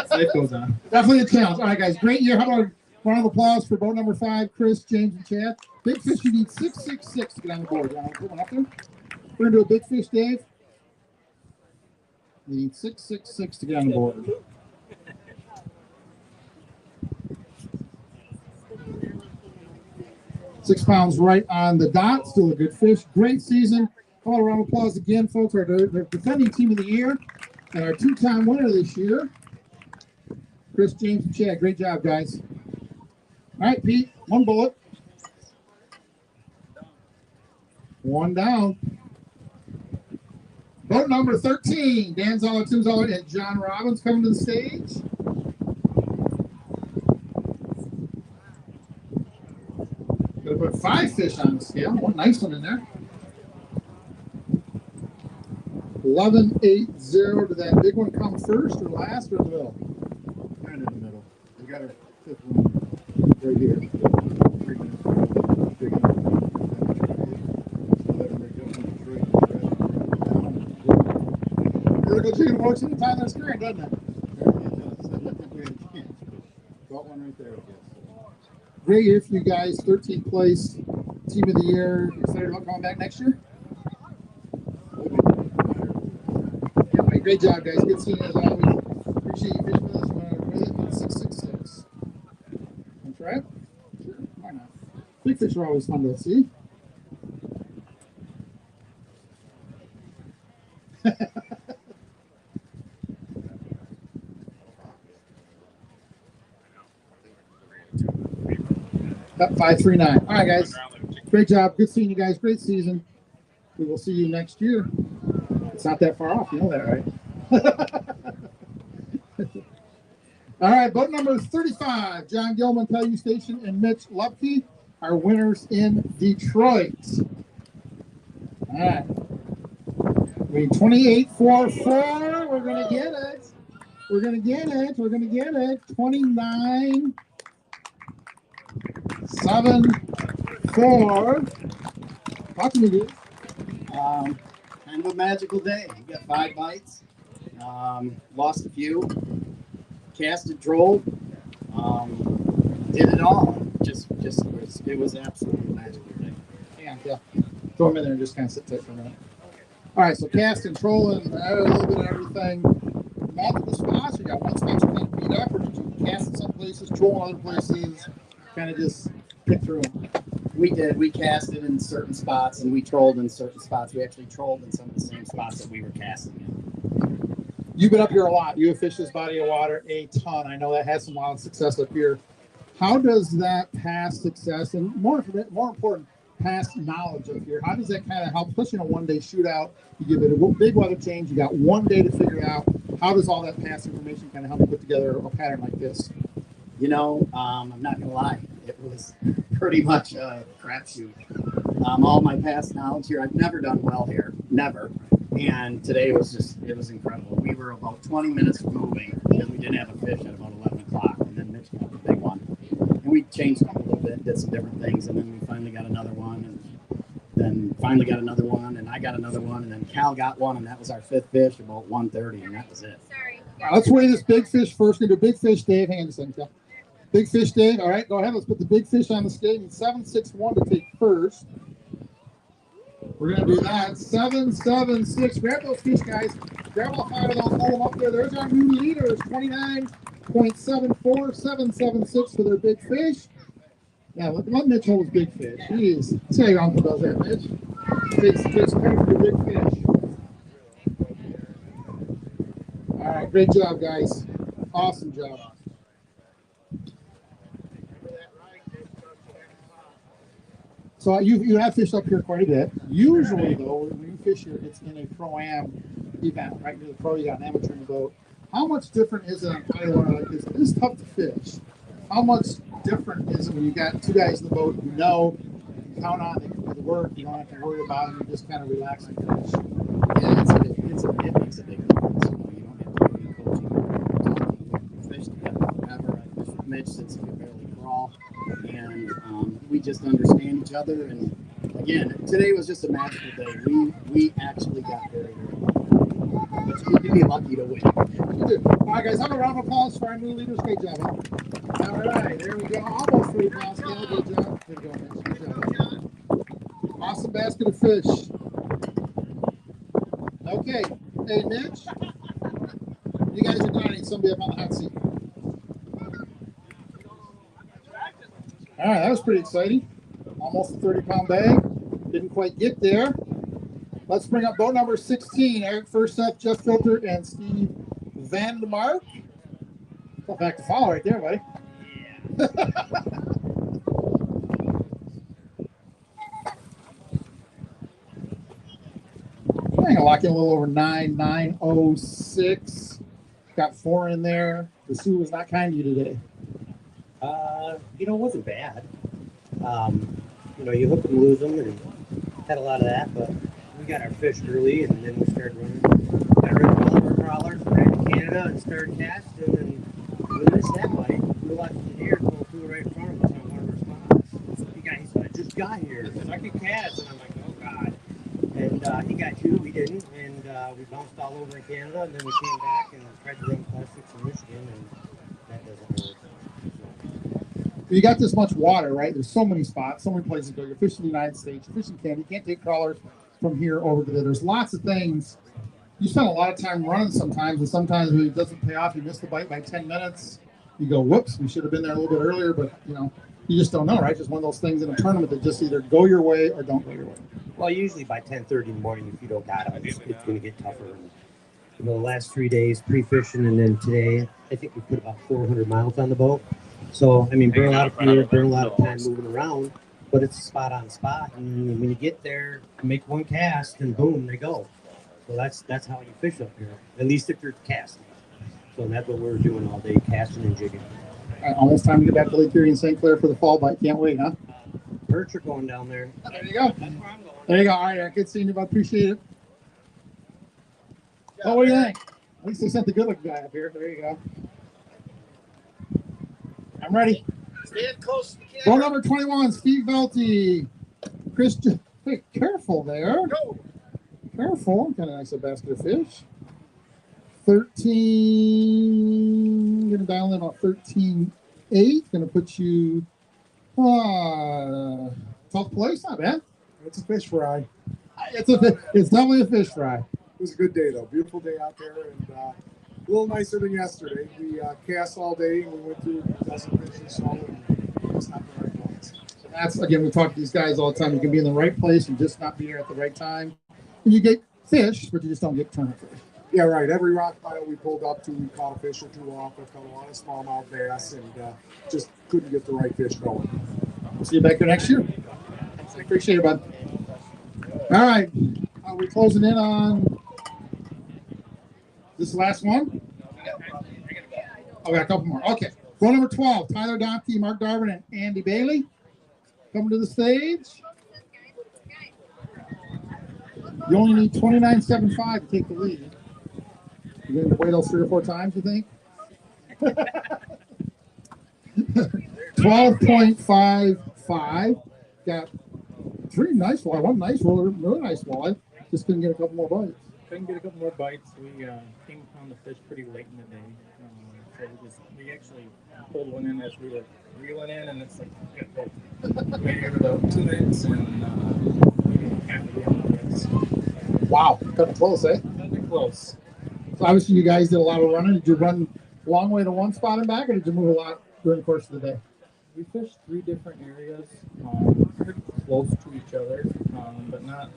life goes on. Definitely a challenge. All right, guys, great year. How about a round of applause for boat number 5, Chris, James, and Chad. Big fish, you need 666 to get on the board. You want to put one up there? We're gonna do a big fish, Dave. You need 666 to get on the board. £6 right on the dot. Still a good fish. Great season. How about a round of applause again, folks? Our defending team of the year and our 2-time winner this year, Chris, James, and Chad. Great job, guys. All right, Pete, 1 bullet. 1 down. Boat number 13, Dan Zoller, Tim Zoller, and John Robbins coming to the stage. Gonna put 5 fish on the scale. One nice one in there. 11.80. Did that big one come first or last or in the middle? Kind of in the middle. We got our 5th one right here. Vertical chicken works anytime there's current, doesn't it? Got one right there, I guess. Great year for you guys. 13th place, team of the year. Excited about coming back next year? Yeah, great job, guys. Good seeing you as always. Appreciate you fishing with us. You want to with it? 666. Want to try it? Sure. Why not? Big fish are always fun to see. Up 539. All right, guys. Great job. Good seeing you guys. Great season. We will see you next year. It's not that far off. You know that, right? All right. Boat number 35. John Gilman, Pelu Station, and Mitch Lupke are winners in Detroit. All right. We 28.44. We're going to get it. We're going to get it. We're going to get it. 29. 7-4. Talk to me, dude. Kind of a magical day. You got 5 bites. Lost a few. Casted, trolled. Did it all. It was absolutely a magical day. Yeah. Throw them in there and just kind of sit tight for a minute. All right, so casting, trolling, a little bit of everything. Multiple spots. You got one spot you kind of beat up, or did you cast in some places, troll in other places? Kind of just pick through them. We did. We casted in certain spots and we trolled in certain spots. We actually trolled in some of the same spots that we were casting in. You've been up here a lot. You have fished this body of water a ton. I know that has some wild success up here. How does that past success and more important, past knowledge up here, how does that kind of help, especially in a one-day shootout? You give it a big weather change. You got 1 day to figure it out. How does all that past information kind of help you put together a pattern like this? You know, I'm not going to lie. It was pretty much a crapshoot. All my past knowledge here, I've never done well here. Never. And today was incredible. We were about 20 minutes from moving because we didn't have a fish at about 11 o'clock. And then Mitch got the big one. And we changed up a little bit, did some different things. And then we finally got another one. And then finally got another one. And I got another one. And then Cal got one. And that was our 5th fish about 1:30. And that was it. All right, let's weigh this big fish first. We're going to do big fish, Dave. Hang on a second, Cal. Big fish, Dave. All right, go ahead. Let's put the big fish on the scale. 761 to take first. We're going to do that. 776. Grab those fish, guys. Grab all 5 of those. Hold them up there. There's our new leaders. 29.74. 776 for their big fish. Yeah, let Mitch hold his big fish. Jeez. See how your uncle does that, Mitch. Takes credit for the big fish. All right, great job, guys. Awesome job. So you have fished up here quite a bit. Usually, though, when you fish here, it's in a pro-am event, right? You're the pro, you got an amateur in the boat. How much different is it on high water like this? It is tough to fish. How much different is it when you got 2 guys in the boat you know, you count on the work, you don't have to worry about it, you just kind of relax and fish? Yeah, it makes a big difference. You don't have to do any coaching. We fished together forever. I fished with Mitch since he could barely crawl. And we just understand each other. And again, today was just a magical day. We actually got very, very lucky. It's good to be lucky to win. All right, guys, have a round of applause for our new leaders. Great job. Huh? All right, there we go. Almost 3 pounds. Good job. Good job, Mitch. Good job. Awesome basket of fish. Okay. Hey, Mitch. You guys are done. I need somebody up on the hot seat. All right, that was pretty exciting. Almost a 30-pound bag. Didn't quite get there. Let's bring up boat number 16. Eric Firsteth, Jeff Filter, and Steve Vandemark. Tough back to follow right there, buddy. Yeah. I'm going to lock in a little over 906. Got 4 in there. The Sioux was not kind to you today. It wasn't bad. You hook them, lose them, and had a lot of that, but we got our fish early, and then we started running. Got rid of all of our crawlers, ran to Canada, and started casting, and we missed that bite. We watched the deer pull through right in front of us on one of our spots. The guy said, I just got here. He said, I could cast, and I'm like, oh, God. And he got 2, we didn't, and we bounced all over in Canada, and then we came back and tried to run plastics in Michigan, and that doesn't work. You got this much water, right? There's so many spots, so many places to go. You're fishing the United States, you're fishing Canada. You can't take crawlers from here over to there. There's lots of things. You spend a lot of time running sometimes, and sometimes when it doesn't pay off, you miss the bite by 10 minutes. You go, whoops, we should have been there a little bit earlier, but you just don't know, right? Just one of those things in a tournament that just either go your way or don't go your way. Well, usually by 10:30 in the morning, if you don't got them, it's going to get tougher. And, the last 3 days pre-fishing, and then today, I think we put about 400 miles on the boat. So, burn a lot of fuel, burn a lot of time moving around, but it's a spot on spot. And when you get there, make one cast, and boom, they go. So that's how you fish up here, at least if you're casting. So that's what we're doing all day, casting and jigging. All right, almost time to get back to Lake Erie and St. Clair for the fall bite. Can't wait, huh? Perch are going down there. There you go. That's where I'm going. There you go. All right, Eric. Good seeing you. I appreciate it. Oh, what do you think? At least they sent the good-looking guy up here. There you go. I'm ready. Stand close to the camera. Boat number 21, Steve Velty. Christian, hey, careful there. Go. Careful. Got a nice basket of fish. 13. Going to dial in about 13.8. Going to put you 12th place. Not bad. It's a fish fry. It's definitely a fish fry. It was a good day, though. Beautiful day out there, and a little nicer than yesterday. We cast all day, and we went through a dozen fish and so, and it's not the right place. So that's, again, we talk to these guys all the time. You can be in the right place and just not be there at the right time. And you get fish, but you just don't get tournament fish. Yeah, right. Every rock pile we pulled up to, we caught a fish or two off. We caught a lot of smallmouth bass, and just couldn't get the right fish going. We'll see you back here next year. I appreciate it, bud. All right. We're closing in on this last one. Oh, we got a couple more. Okay. Roll number 12, Tyler Donkey, Mark Darvin, and Andy Bailey. Coming to the stage. You only need 29.75 to take the lead. You're going to wait those 3 or 4 times, you think? 12.55. Got 3 nice walleye. 1 nice walleye, really nice walleye. Just couldn't get a couple more bites. Couldn't get a couple more bites. We came upon the fish pretty late in the day. So we actually pulled one in as we were reeling in, and it's like, we gave it about 2 minutes and half of the minutes. Wow, cut it close, eh? Cut it close. So obviously you guys did a lot of running. Did you run a long way to one spot and back, or did you move a lot during the course of the day? We fished 3 different areas, pretty close to each other, but not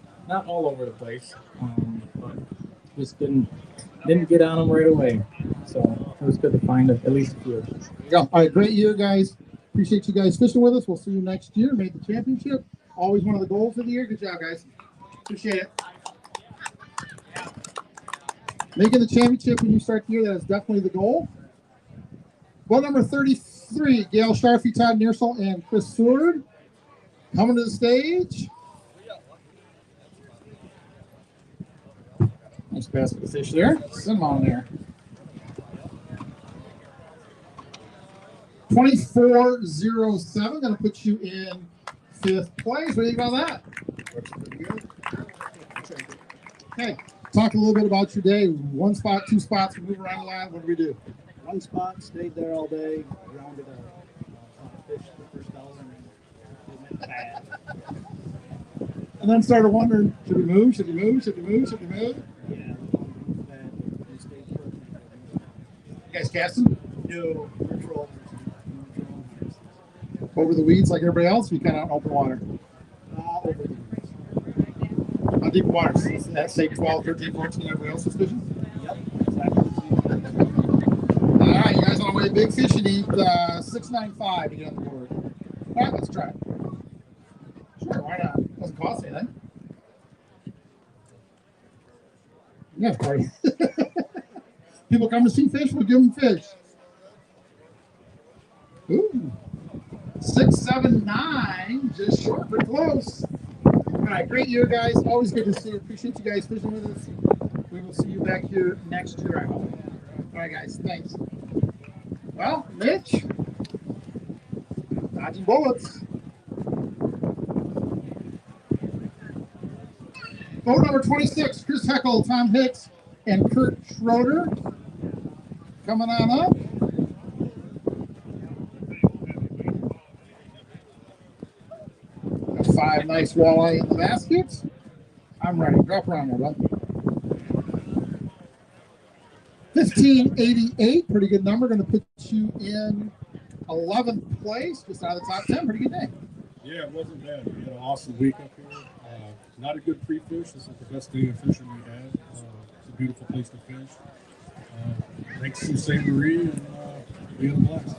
all over the place. But just didn't get on them right away. So it was good to find at least a few. Yeah. All right, great year, guys. Appreciate you guys fishing with us. We'll see you next year. Made the championship. Always one of the goals of the year. Good job, guys. Appreciate it. Making the championship when you start the year, that is definitely the goal. Boat number 33, Gail Sharfie, Todd Nearsall, and Chris Seward coming to the stage. Nice basket of fish there. Send them on there. 24.07. Going to put you in 5th place. What do you think about that? Okay. Talk a little bit about your day. 1 spot, 2 spots, move around the line. What do we do? 1 spot, stayed there all day, grounded a fish the first dollar, and didn't bad. And then started wondering, should we move? Should we move? Should we move? Should we move? Yeah, bad. We stayed put. You guys casting? No, we're trollers. Over the weeds like everybody else? We kind of open water. Over the weeds. How deep water? That's say 12, 13, 14, everybody else is fishing? Yep, exactly. All right, you guys want to weigh big fish and eat 695 to get on the board. All right, let's try it. Sure, why not? Doesn't cost anything. Yeah, of course. People come to see fish, we'll give them fish. Ooh. 679, just short but close. All right, great year, guys. Always good to see you. Appreciate you guys fishing with us. We will see you back here next year, I hope. All right, guys, thanks. Well, Mitch, dodging bullets. Boat number 26, Chris Heckle, Tom Hicks, and Kurt Schroeder coming on up. Got 5 nice walleye in the basket. I'm ready. Drop around there, bud. 1588, pretty good number. Going to put you in 11th place, just out of the top 10. Pretty good day. Yeah, it wasn't bad. We had an awesome week up here. Not a good pre-fish. This is the best day of fishing we had. It's a beautiful place to fish. Thanks to St. Marie, and we had a blast.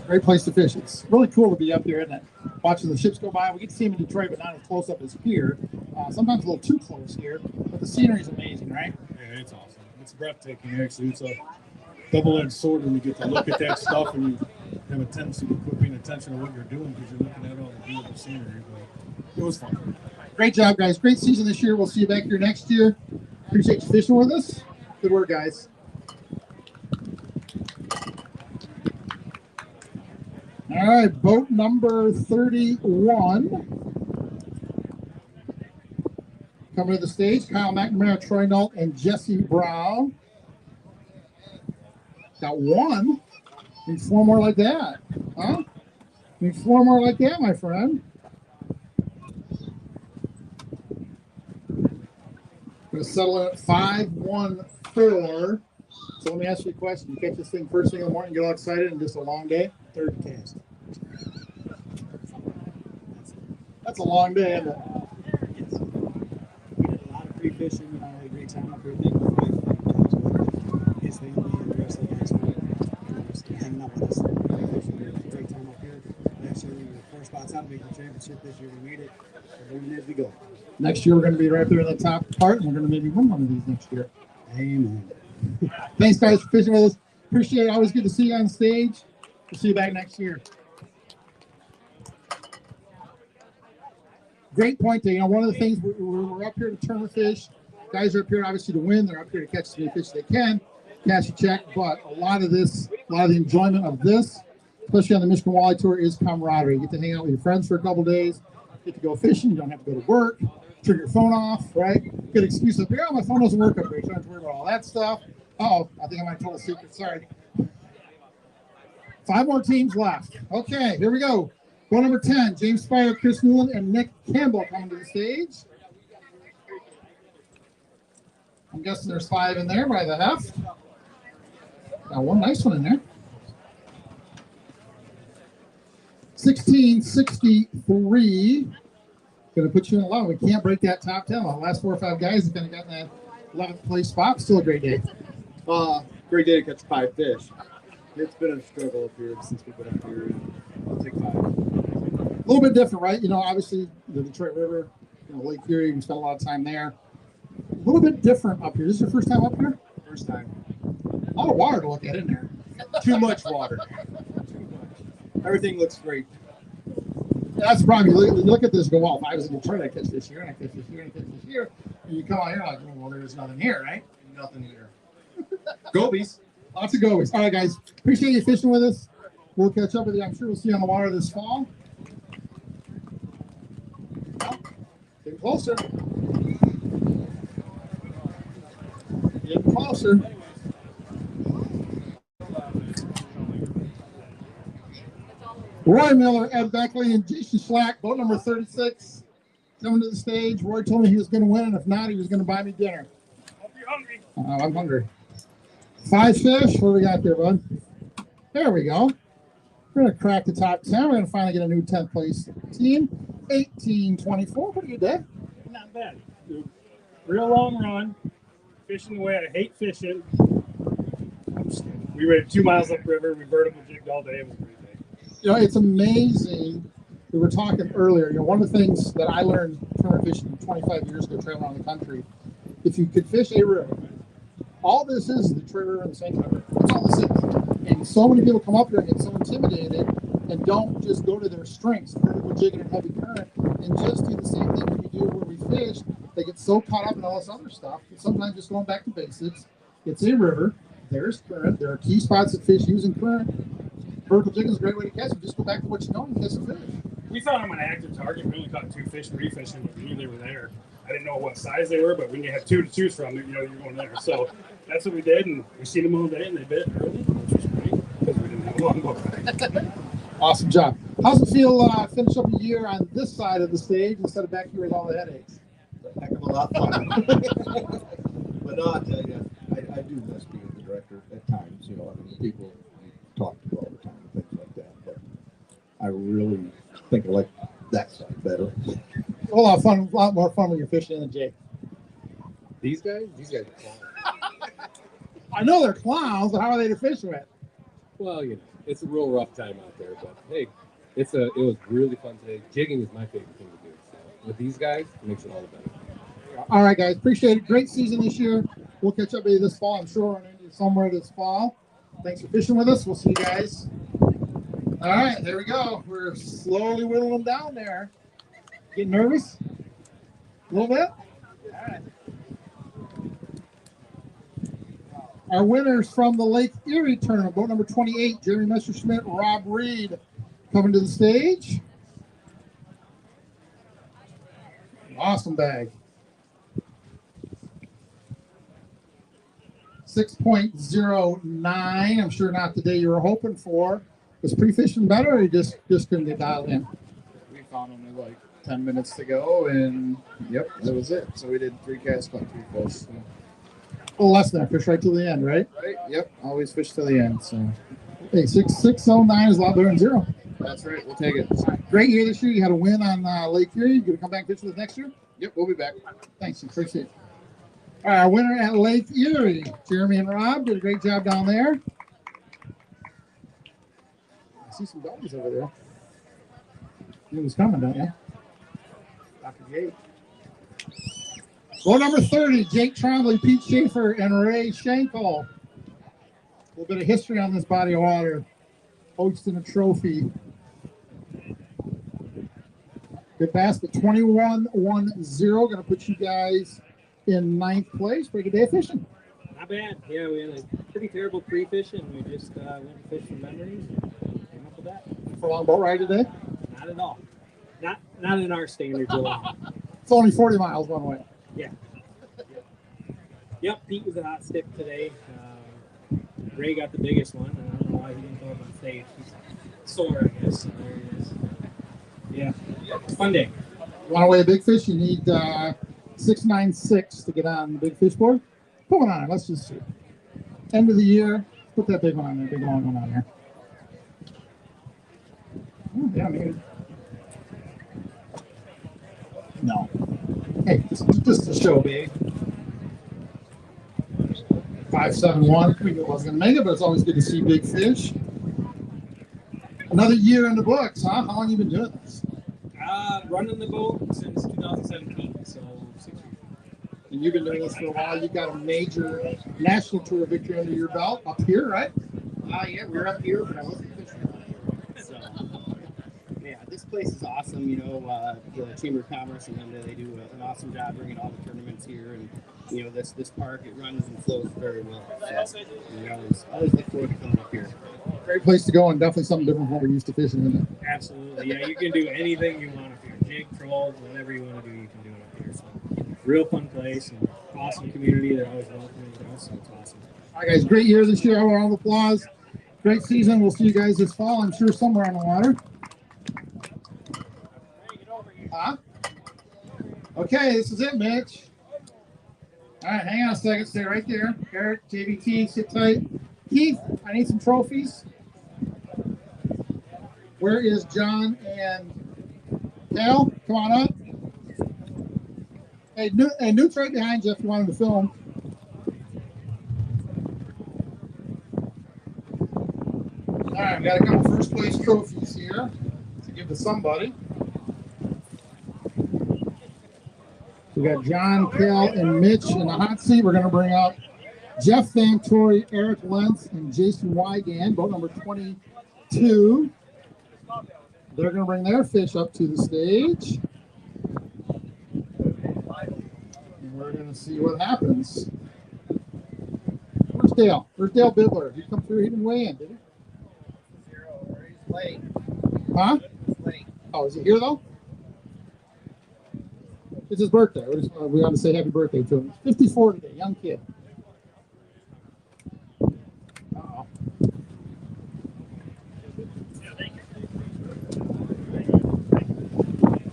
Great place to fish. It's really cool to be up here, isn't it? Watching the ships go by. We get to see them in Detroit, but not as close up as here. Sometimes a little too close here, but the scenery is amazing, right? Yeah, it's awesome. It's breathtaking, actually. It's a double-edged sword when you get to look at that stuff and you have a tendency to quit paying attention to what you're doing because you're looking at all the beautiful scenery. But it was fun. Great job, guys. Great season this year. We'll see you back here next year. Appreciate you fishing with us. Good work, guys. All right, boat number 31. Coming to the stage, Kyle McNamara, Troy Nault, and Jesse Brown. Got 1. Need 4 more like that. Huh? Need 4 more like that, my friend. Going to settle in at 514. So let me ask you a question. You catch this thing first thing in the morning, get all excited, and just a long day? 3rd cast. That's a long day, isn't it? Yes. We did a lot of pre-fishing. I had a great time up here. Thank you for his family and the rest of the guys for just hanging out with us. Pre-fishing. We had a great time up here. Last year we were 4 spots out, making the championship. This year we made it. We're doing it as we go. Next year we're going to be right there in the top part, and we're going to maybe win one of these next year. Amen. Thanks, guys, for fishing with us. Appreciate it. Always good to see you on stage. We'll see you back next year. great point there. You know, one of the things we're up here to tournament fish. Guys are up here obviously to win. They're up here to catch as many fish as they can, cash a check. But a lot of the enjoyment of this, especially on the Michigan Walleye Tour, is camaraderie. You get to hang out with your friends for a couple days, get to go fishing. You don't have to go to work, turn your phone off, right? Good excuse up here. Oh, my phone doesn't work up here. You don't have to worry about all that stuff. Oh, I think I might have told a secret. Sorry. 5 more teams left. Okay, here we go. Goal number 10, James Spire, Chris Newland, and Nick Campbell coming to the stage. I'm guessing there's 5 in there by the heft. Got one nice one in there. 1663. Going to put you in 11. We can't break that top 10. The last 4 or 5 guys have kind of gotten that 11th place spot. Still a great day. Great day to catch 5 fish. It's been a struggle up here since we've been up here. I'll take 5. A little bit different, right? You know, obviously the Detroit River, you know, Lake Erie, we spent a lot of time there. A little bit different up here. This is your first time up here? First time. A lot of water to look at in there. Too much water. Everything looks great. That's the problem. You look at this and go, well, if I was in Detroit, I'd catch this here, and I catch this here, and I catch this here. And you come out here like, well, there's nothing here, right? Nothing here. Gobies. Lots of gobies. All right, guys. Appreciate you fishing with us. We'll catch up with you. I'm sure we'll see you on the water this fall. Get closer. Get closer. Roy Miller, Ed Beckley, and Jason Schlack, boat number 36, coming to the stage. Roy told me he was going to win, and if not, he was going to buy me dinner. Hope you're hungry. I'm hungry. 5 fish. What do we got there, bud? There we go. We're going to crack the top 10. We're going to finally get a new 10th place team. 18-24. Pretty good day. Not bad. Real long run. Fishing the way I hate fishing. I'm just kidding. We went 2 miles upriver. We vertical jigged all day. It was a great day. You know, it's amazing. We were talking earlier. You know, one of the things that I learned tournament fishing 25 years ago, traveling around the country, if you could fish a river, all this is the Detroit River and the St. River. That's all this is. And so many people come up here and get so intimidated and don't just go to their strengths, vertical jigging and heavy current, and just do the same thing we do where we fish. They get so caught up in all this other stuff that sometimes just going back to basics. It's a river. There's current. There are key spots that fish using current. Vertical jigging is a great way to catch them. Just go back to what you know and catch some fish. We thought I'm an active target. We only caught 2 fish refishing, but we knew they were there. I didn't know what size they were, but when you have 2 to choose from, you know you're going there. So that's what we did, and we seen them all day, and they bit early, which was great because we didn't have a long boat. Awesome job. How's it feel finish up a year on this side of the stage instead of back here with all the headaches? A heck of a lot of fun. But no, I'll tell you, I do miss being the director at times. You know, I mean, the people we talk to all the time and things like that. But I really think I like that side better. A lot more fun when you're fishing in the jig. These guys are clowns. I know they're clowns, but how are they to fish with? Well, you know, it's a real rough time out there, but hey, it was really fun today. Jigging is my favorite thing to do. So with these guys, it makes it all the better. All right, guys, appreciate it. Great season this year. We'll catch up with you this fall. I'm sure we're going to do somewhere this fall. Thanks for fishing with us. We'll see you guys. All right, there we go. We're slowly whittling them down there. Getting nervous? A little bit? All right. Our winners from the Lake Erie tournament, boat number 28, Jeremy Messerschmidt, Rob Reed, coming to the stage. Awesome bag. 6.09. I'm sure not the day you were hoping for. Was pre-fishing better, or you just couldn't get dialed in? We found them like 10 minutes to go, and yep, that was it. So we did 3 casts, caught 3 fish. So. A little less than that. Fish right till the end, right? Right. Yep. Always fish till the end. So. Hey, 6.09 is a lot better than 0. That's right. We'll take it. Great year this year. You had a win on Lake Erie. You going to come back and fish with us next year? Yep. We'll be back. Thanks. Appreciate it. All right, our winner at Lake Erie, Jeremy and Rob, did a great job down there. I see some dogs over there. He was coming, don't you? Dr. Jake. Boat number 30, Jake Trombley, Pete Schaefer, and Ray Schenkel. A little bit of history on this body of water. Hoisting a trophy. Good pass, but 21-10. Going to put you guys in 9th place. Pretty good day of fishing. Not bad. Yeah, we had a pretty terrible pre-fish, and we just went and fished some memories and came up with that. For a long boat ride today? Not at all. Not in our standards at all. It's only 40 miles one way. Yeah. Yep, Pete was a hot stick today. Ray got the biggest one, and I don't know why he didn't go up on stage. He's sore, I guess. So there he is. Yeah, fun day. Want to weigh a big fish? You need 696 to get on the big fish board. Put one on it. Let's just see. End of the year. Put that big one on there. Big long one on there. Oh, yeah, maybe. No. Hey, just to show, babe. 571. We knew I was going to make it, but it's always good to see big fish. Another year in the books, huh? How long have you been doing this? Running the boat since 2017, so 6 years. And you've been doing this for a while. You've got a major national tour victory under your belt up here, right? Yeah, we're up here, but I wasn't fishing around here. So, yeah, this place is awesome. You know, the Chamber of Commerce and them, they do an awesome job bringing all the tournaments here. And, you know, this park, it runs and flows very well. So, you know, I always look forward to coming up here. Great place to go, and definitely something different from what we're used to fishing, isn't it? Absolutely. Yeah, you can do anything you want up here. Jig, troll, whatever you want to do, you can do it up here. So, real fun place and awesome community. They're always welcoming to us, so it's awesome. All right, guys, great year this year. A round of applause. Great season. We'll see you guys this fall, I'm sure, somewhere on the water. Huh? Okay, this is it, Mitch. All right, hang on a second. Stay right there. Eric, JVT, sit tight. Keith, I need some trophies. Where is John and Cal? Come on up. Hey, Newt's right behind you if you wanted to film. All right, I've got a couple first place trophies here to give to somebody. We got John, Cal, and Mitch in the hot seat. We're going to bring up Jeff Van Tory, Eric Lentz, and Jason Wygan, boat number 22. They're going to bring their fish up to the stage. And we're going to see what happens. Where's Dale? Where's Dale Bidler? He come through, he didn't weigh in, did he? Late. Huh? Late. Oh, is he here though? It's his birthday. We want to say happy birthday to him. He's 54 today, young kid. Uh-oh.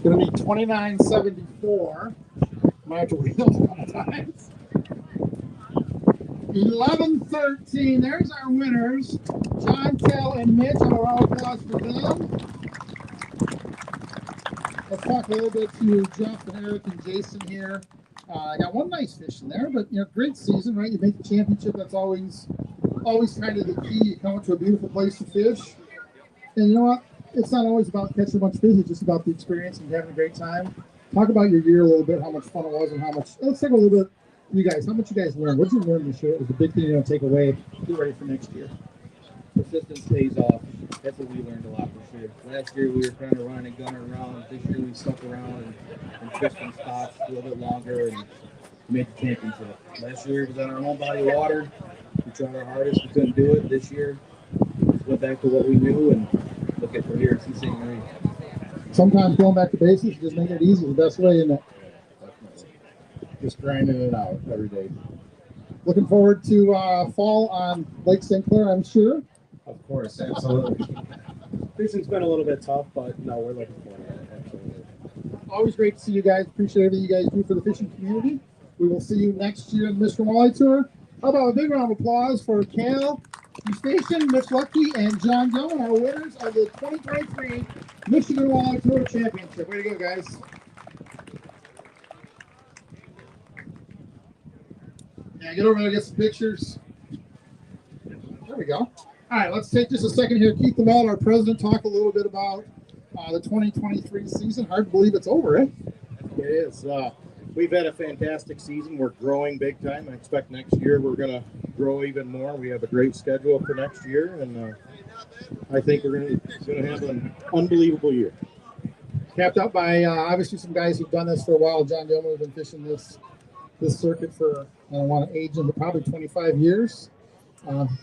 Gonna be 29.74. Might have to wheel a couple times. 11-13. There's our winners. John, Cal, and Mitch. A round of applause for them. Let's talk a little bit to Jeff and Eric and Jason here. I got one nice fish in there, but great season, right? You make the championship. That's always kind of the key. You come to a beautiful place to fish, and you know what? It's not always about catching a bunch of fish. It's just about the experience and having a great time. Talk about your year a little bit, how much fun it was, and how much. Let's talk a little bit. You guys, how much you guys learned? What did you learn this year? It was the big thing you're going to take away. Get ready for next year. Persistence pays off. That's what we learned a lot for sure. Last year we were kind of running and gunning around. This year we stuck around and fished some spots a little bit longer and made the championship. Last year it was on our own body of water. We tried our hardest. We couldn't do it. This year we just went back to what we knew and look at we're here at Sault Ste. Marie. Sometimes going back to basics, just making it easy, the best way, isn't it? Just grinding it out every day. Looking forward to fall on Lake St. Clair, I'm sure. Of course, absolutely. Fishing's been a little bit tough, but no, we're looking forward to it. Absolutely. Always great to see you guys. Appreciate everything you guys do for the fishing community. We will see you next year in the Mr. Walleye Tour. How about a big round of applause for Cal Station, Mitch Lucky, and John Young, our winners of the 2023 Michigan Walleye Tour Championship. Way to go, guys. Yeah, get over there and get some pictures. There we go. All right, let's take just a second here. Keith DeWalt, our president, talk a little bit about the 2023 season. Hard to believe it's over, eh? It is. We've had a fantastic season. We're growing big time. I expect next year we're going to grow even more. We have a great schedule for next year, and I think we're going to have an unbelievable year. Capped out by obviously some guys who've done this for a while. John Dillman has been fishing this circuit for, I don't want to age him, but probably 25 years.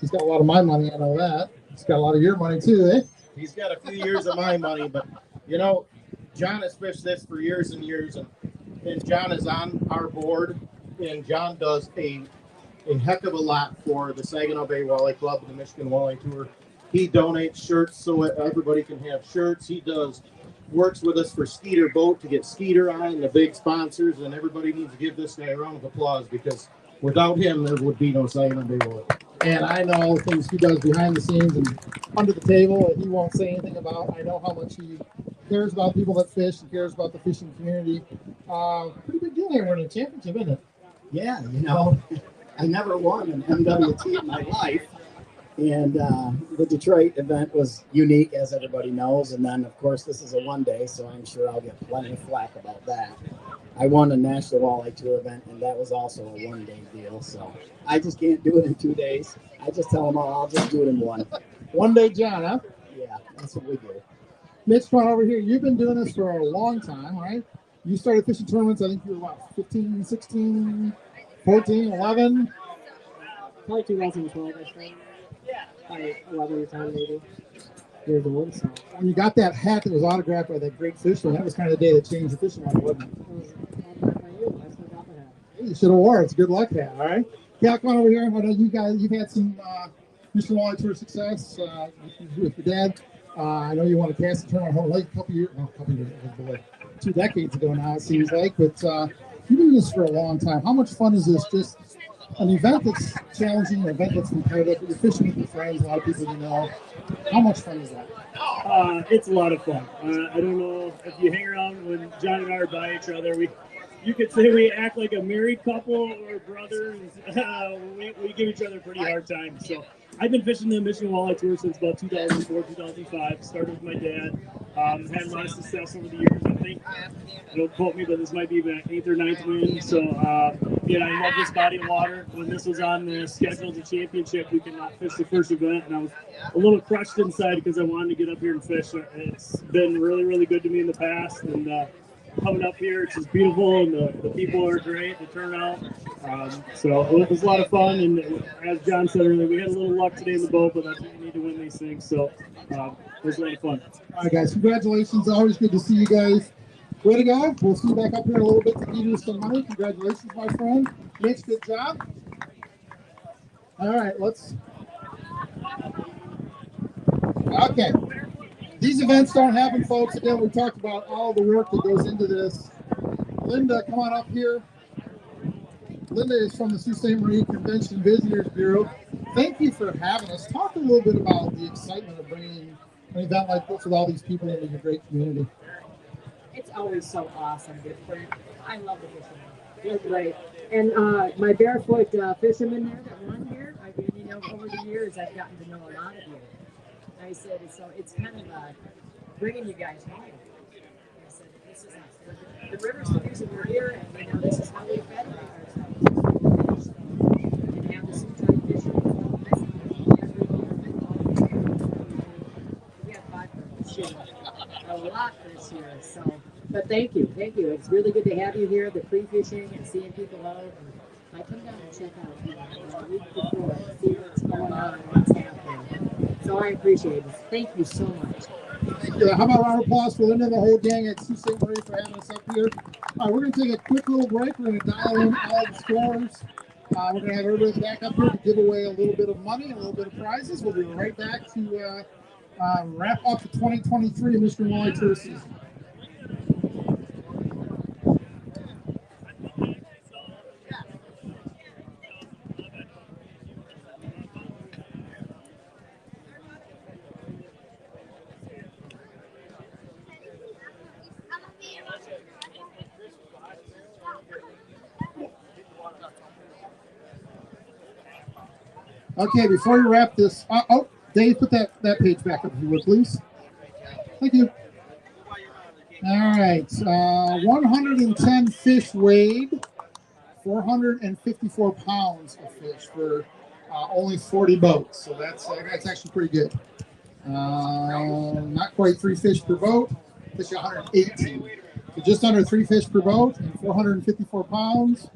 He's got a lot of my money, I know that. He's got a lot of your money too, eh? He's got a few years of my money, but you know, John has fished this for years and years, and John is on our board, and John does a heck of a lot for the Saginaw Bay Walleye Club and the Michigan Walleye Tour. He donates shirts so everybody can have shirts. He works with us for Skeeter Boat to get Skeeter on, the big sponsors, and everybody needs to give this guy a round of applause because without him, there would be no Saginaw Bay Walleye. And I know all the things he does behind the scenes and under the table that he won't say anything about. I know how much he cares about people that fish and cares about the fishing community. Pretty big deal here winning a championship, isn't it? Yeah, you know, I never won an MWT in my life. And the Detroit event was unique, as everybody knows. And then, of course, this is a one-day, so I'm sure I'll get plenty of flack about that. I won a National Walleye Tour event, and that was also a one-day deal. So I just can't do it in 2 days. I just tell them, I'll just do it in one. One day, John, huh? Yeah, that's what we do. Mitch, come on over here. You've been doing this for a long time, right? You started fishing tournaments, I think you were, what, 15, 16, 14, 11? Probably 2012, I started. Probably 11 years old, maybe. Years old, so. When you got that hat that was autographed by that great fisherman, that was kind of the day that changed the fishing line, wasn't it? You should have worn it. It's a good luck hat, all right? Yeah, come on over here. I know you guys, you've had some Michigan Walleye Tour success with your dad. I know you won a casting tournament home lake a couple years, 2 decades ago now, it seems like. But you've been doing this for a long time. How much fun is this? Just an event that's challenging, an event that's competitive. You're fishing with your friends, a lot of people you know. How much fun is that? It's a lot of fun. I don't know if you hang around when John and I are by each other. You could say we act like a married couple or brothers. We give each other a pretty hard time. So I've been fishing the Michigan Walleye Tour since about 2004, 2005. Started with my dad. Had a lot of success over the years. I think, don't quote me, but this might be my 8th or 9th win. So, I love this body of water. When this was on the schedule as a championship, we could not fish the first event, and I was a little crushed inside because I wanted to get up here and fish. It's been really, really good to me in the past, and coming up here, it's just beautiful, and the people are great, the turnout. So it was a lot of fun, and as John said earlier, we had a little luck today in the boat, but that's what you need to win these things. So it was a lot of fun. All right, guys, congratulations. Always good to see you guys. Way to go. We'll see you back up here in a little bit to give you some money. Congratulations, my friend. Mitch, good job. All right, let's. Okay. These events don't happen, folks. Again, we talked about all the work that goes into this. Linda, come on up here. Linda is from the Sault Ste. Marie Convention Visitors Bureau. Thank you for having us. Talk a little bit about the excitement of bringing an event like this with all these people into your great community. It's always so awesome, different. I love the fishermen. They're great. And my barefoot fishermen there that won here, I mean, over the years, I've gotten to know a lot of you. I said, it's kind of bringing you guys home. I said, this is us. The river's the reason we're here, and this is how we fed ourselves. And have the Sault fishing. We have 5 this year. A lot this year. So, but thank you. It's really good to have you here, the pre-fishing and seeing people out. And I come down and check out a week before, see what's going on and what's happening. So I appreciate it. Thank you so much. How about a round of applause for Linda and the whole gang at Sault Ste. Marie for having us up here. We're going to take a quick little break. We're going to dial in all the scores. We're going to have everybody back up here to give away a little bit of money and a little bit of prizes. We'll be right back to wrap up the 2023 Michigan Walleye Tour season. Okay, before you wrap this, Dave, put that page back up if you would, please. Thank you. All right, 110 fish weighed, 454 pounds of fish for only 40 boats. So that's actually pretty good. Not quite 3 fish per boat. fishing 118. So just under 3 fish per boat and 454 pounds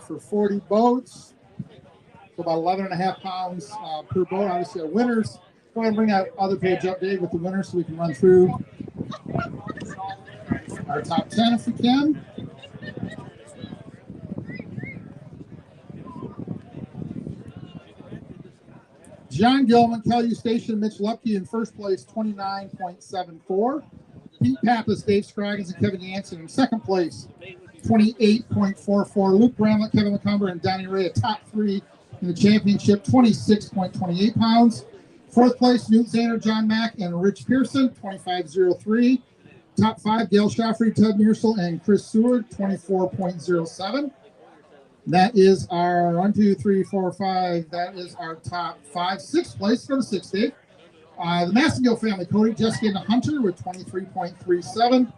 for 40 boats. So about 11.5 pounds per boat. Obviously, our winners. Go ahead and bring that other page up, Dave, with the winners so we can run through our top 10 if we can. John Gilman, Kelly Station, Mitch Lepke in first place, 29.74. Pete Pappas, Dave Scroggins, and Kevin Yancey in second place, 28.44. Luke Bramlett, Kevin McCumber, and Donnie Ray, a top 3 in the championship, 26.28 pounds. Fourth place, Newt Zaner, John Mack, and Rich Pearson, 25.03. Top 5, Gail Shoffrey, Ted Mearsel, and Chris Seward, 24.07. That is our 1, 2, 3, 4, 5. That is our top 5. Sixth place, go to 60. The Massengill family, Cody, Jessica, and Hunter with 23.37.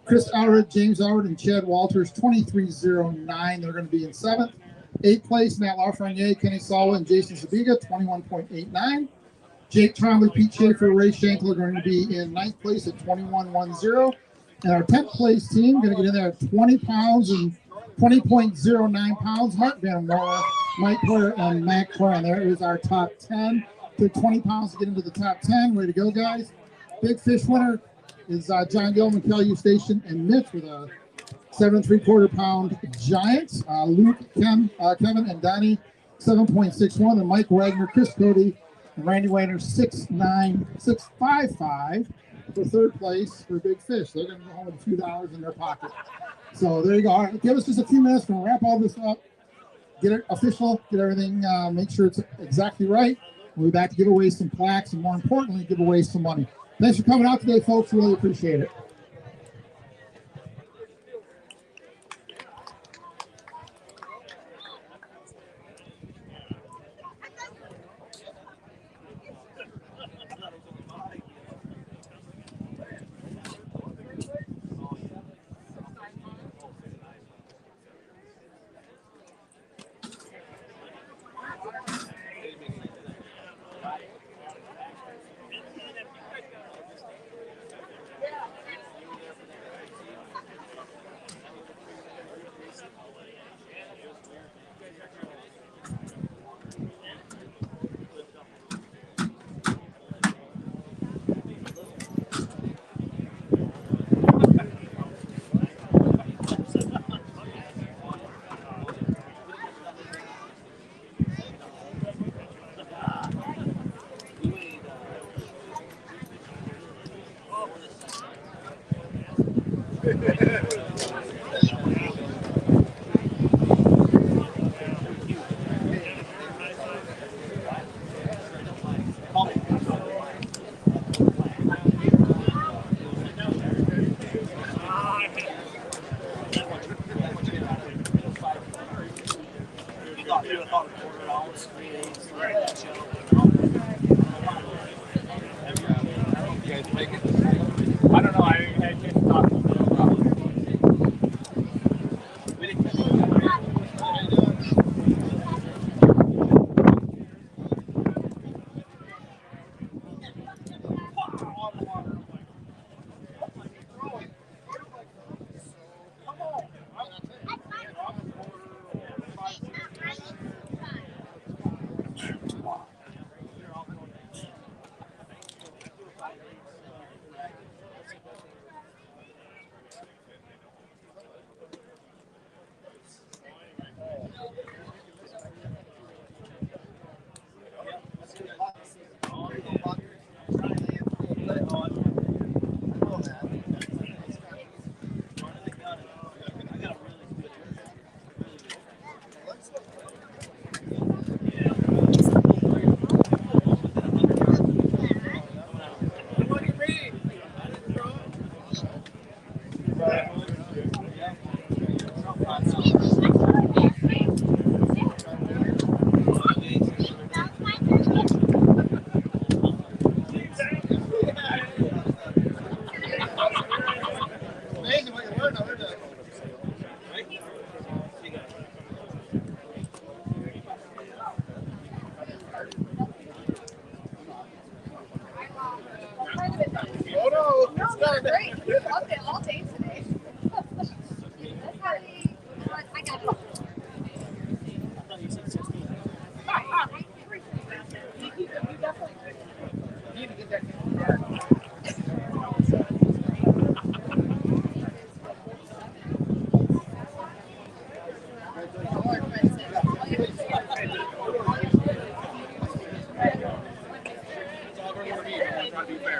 Chris Elred, James Elred, and Chad Walters, 23.09. They're going to be in 7th. 8th place, Matt Lafreniere, Kenny Sawa, and Jason Zabiga, 21.89. Jake Trombley, Pete Schaefer, Ray Shankel are going to be in 9th place at 21.10. And our 10th place team going to get in there at 20 pounds and 20.09 pounds. Mark Van Moore, Mike Clare, and Matt Clare. And there is our top 10. Took 20 pounds to get into the top 10. Way to go, guys. Big fish winner is John Gilman, Kelly Station, and Mitch with a 7 3/4 pound giant. Luke, Kevin, and Donnie, 7.61. And Mike Wagner, Chris Cody, and Randy Weiner, 6.55 for third place for big fish. They're going to go home with a few dollars in their pocket. So there you go. All right, give us just a few minutes. We're going to wrap all this up, get it official, get everything, make sure it's exactly right. We'll be back to give away some plaques and, more importantly, give away some money. Thanks for coming out today, folks. Really appreciate it.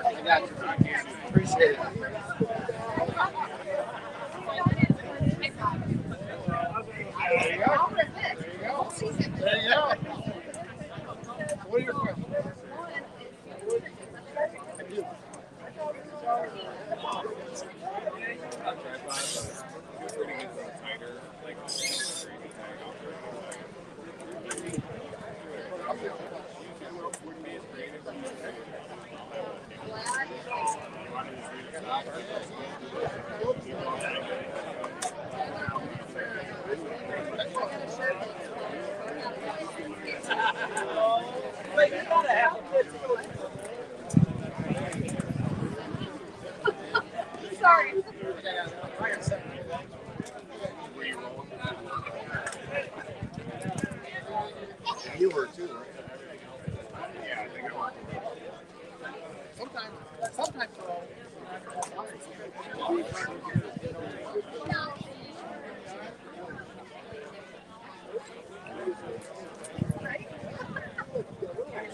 I got you. Appreciate it. There you go. There you go. There you go. What are your questions? Sorry. You were too, right? Yeah, I think I was. Sometimes.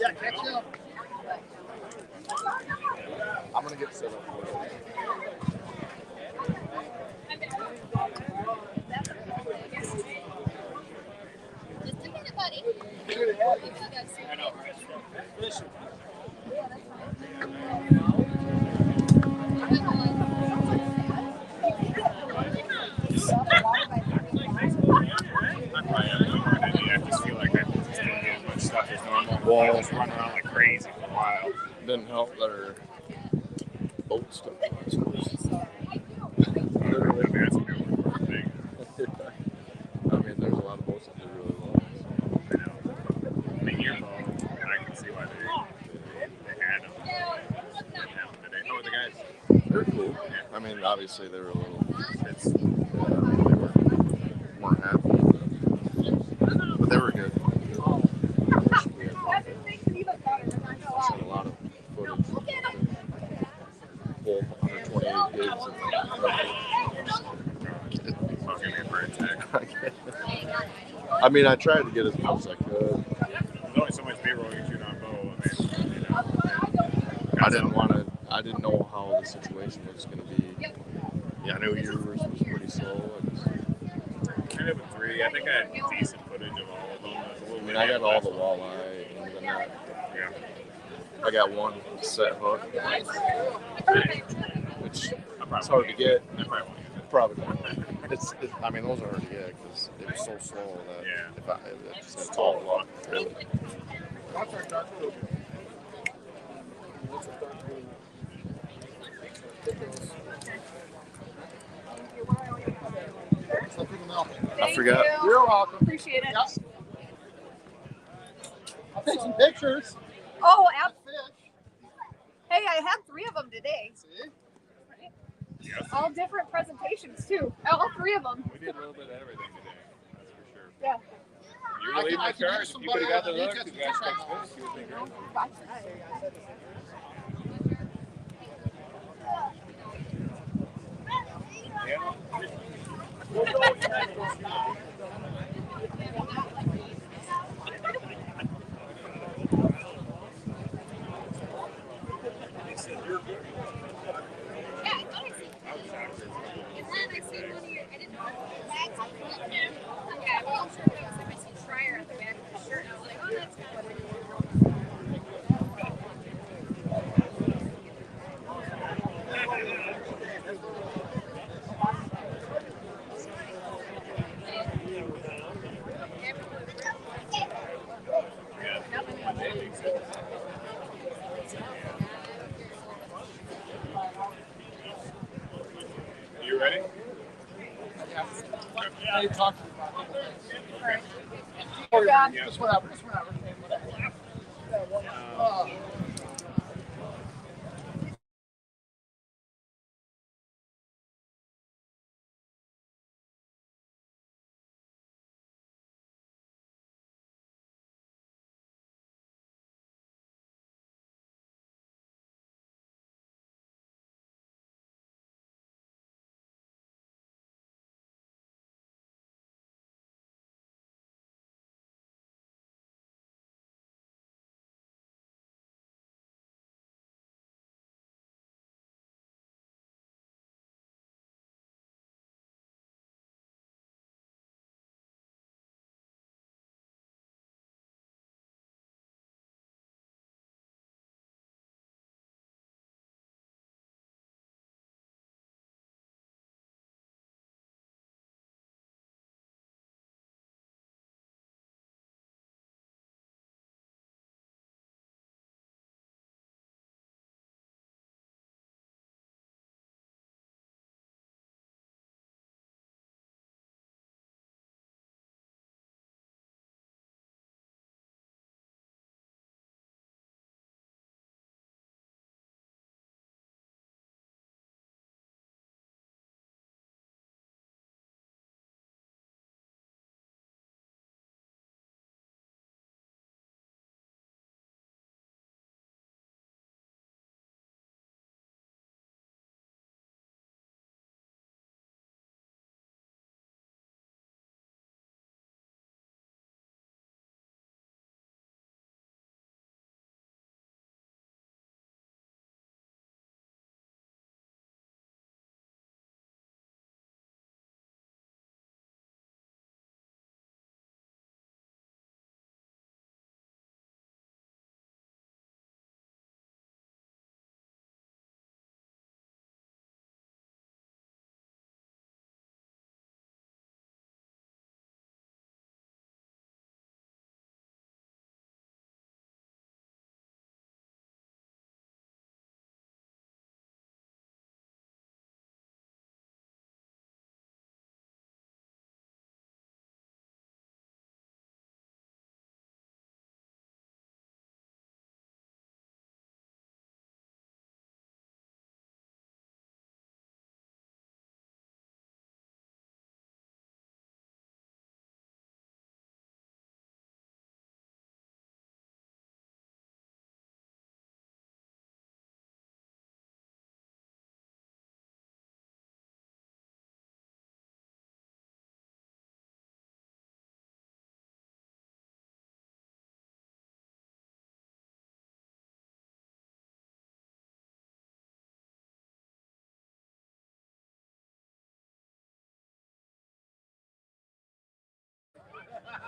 Yeah, catch up. I'm gonna get set up for it. Just a minute, buddy. I know, right? I just feel like I just didn't get as much stuff as normal. Well, I was running around like crazy for a while. Didn't help that our boat stuff. Literally, that's a new thing. I mean, there's a lot of boats that do really well. I know. I mean, your boat, and I can see why they had them. How are the guys? They're cool. I mean, obviously they were a little. They weren't happy, but they were good. Shot a lot of footage. Full 128 gigs of I mean, I tried to get as much as I could. There's only so much B-roll you shoot on bow. I mean, I didn't know how the situation was going to be. Yeah, I knew yours was pretty slow. Kind of a 3. I think I had decent footage of all of them. I mean, I got all the walleye, and then I got one set hook, which it's hard to get. Probably not. I mean, those are hard to get because they were so slow that if I just had tall luck, really. I forgot. You're welcome. Appreciate it. Yep. I'll take some pictures. Oh, hey, I had 3 of them today. Right? Yes. All different presentations too. All 3 of them. We did a little bit of everything today. That's for sure. Yeah. You were leading the charge. If you could have got the hooks, you guys fixed this. You would be great. You ready? Yeah, you talked about it. Just whatever.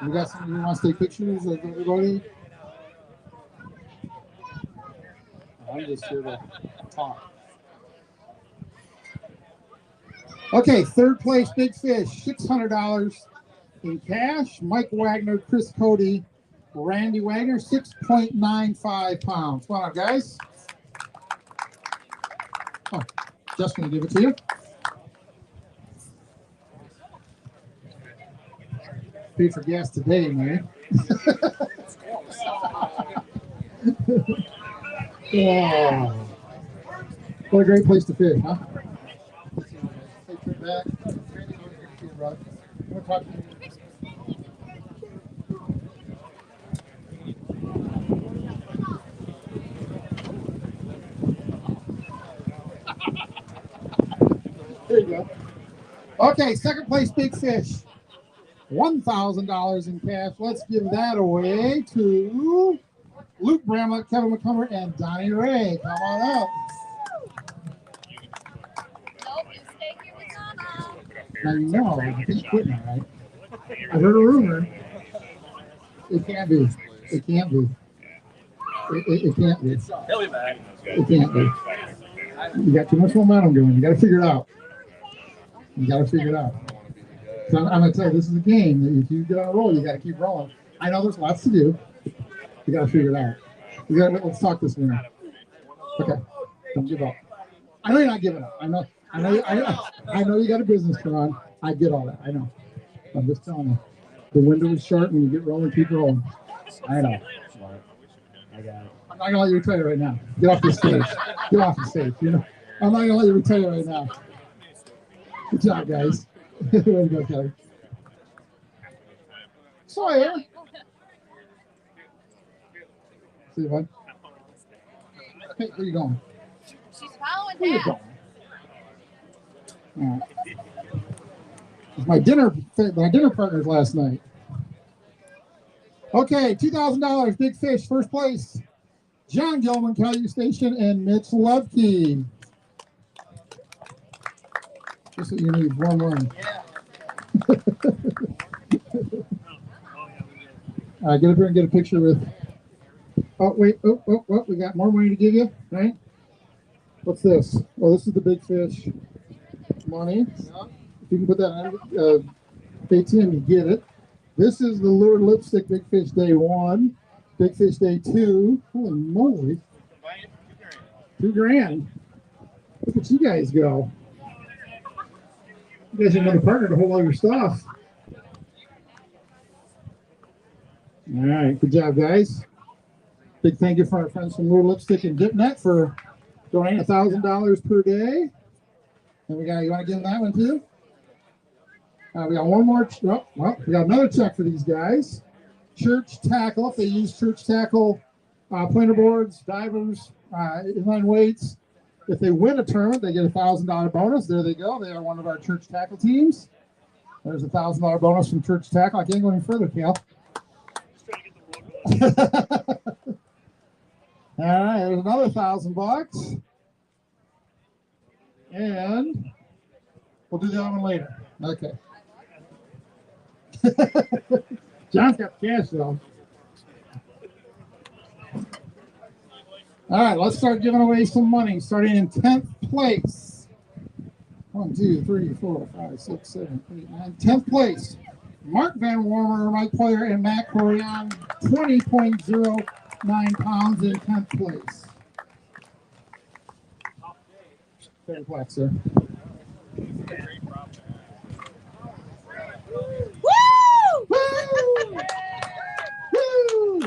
We got somebody who wants to take pictures of everybody. I'm just here to talk. Okay, third place, Big Fish, $600 in cash. Mike Wagner, Chris Cody, Randy Wagner, 6.95 pounds. Come on, guys. Oh, just going to give it to you. Paid for gas today, man. Oh, what a great place to fish, huh? Take it back. I'm gonna talk to you. There you go. Okay, second place, Big Fish. $1,000 in cash. Let's give that away to Luke Bramlett, Kevin McCumber, and Donnie Ray. Come on up. Now you know, I think quitting, all right? I heard a rumor. It can't be. It can't be. It can't be. He'll be back. It can't be. You got too much momentum going. You got to figure it out. You got to figure it out. So I'm going to tell you, this is a game. If you get on a roll, you got to keep rolling. I know there's lots to do. You got to figure it out. Let's talk this one out. Okay. Don't give up. I know you're not giving up. I know you got a business to run. I get all that. I know. I'm just telling you. The window is short when you get rolling, keep rolling. I know. I got it. I'm not going to let you retire right now. Get off the stage. Get off the stage. You know, I'm not going to let you retire right now. Good job, guys. Way to go, Kelly. Sawyer. See what? Hey, where you going? She's following Where you Dad. going? All right. My dinner partners last night. Okay, $2,000, Big Fish, first place. John Gilman, Caillou Station, and Mitch Levkey. Just what you need, one run. All right, get up here and get a picture with. Oh, wait. Oh, we got more money to give you, right? What's this? Oh, this is the Big Fish money. If you can put that on ATM, you get it. This is the Lure Lipstick Big Fish Day 1, Big Fish Day 2. Holy moly. $2,000. Look at you guys go. You guys have another partner to hold all your stuff. All right, good job, guys. Big thank you for our friends from Lure Lipstick and DipNet for donating $1,000 per day. And we got, you want to give them that one too? We got one more. Oh, well, we got another check for these guys. Church Tackle. If they use Church Tackle pointer boards, divers, inline weights, if they win a tournament, they get a $1,000 bonus. There they go. They are one of our Church Tackle teams. There's a $1,000 bonus from Church Tackle. I can't go any further, Cal. All right, there's another $1,000. And we'll do the other one later. Okay. John's got the cash though. All right, let's start giving away some money. Starting in 10th place. 1, 2, 3, 4, 5, 6, 7, 8, 9. 10th place. Mark Van Warmer, Mike Poyer, and Matt Corian, 20.09 pounds in 10th place. Fair play, sir. Woo! Woo! Woo!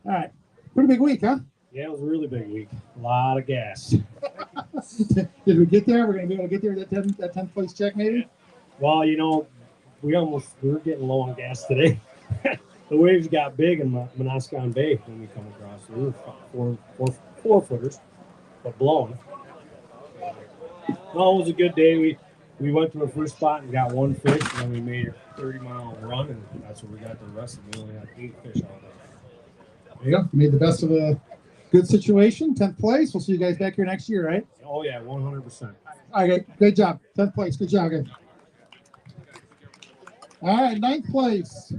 All right. Pretty big week, huh? Yeah, it was a really big week. A lot of gas. Did we get there? We're going to be able to get there with that 10th place check, maybe? Well, you know, we were getting low on gas today. The waves got big in Monascon Bay when we come across. We were four footers, but blowing. No, it was a good day. We went to our first spot and got one fish, and then we made a 30-mile run, and that's where we got the rest of it. We only had 8 fish all day. There you go. Made the best of a good situation. 10th place. We'll see you guys back here next year, right? Oh, yeah, 100%. All right, good job. 10th place. Good job, guys. All right, ninth place.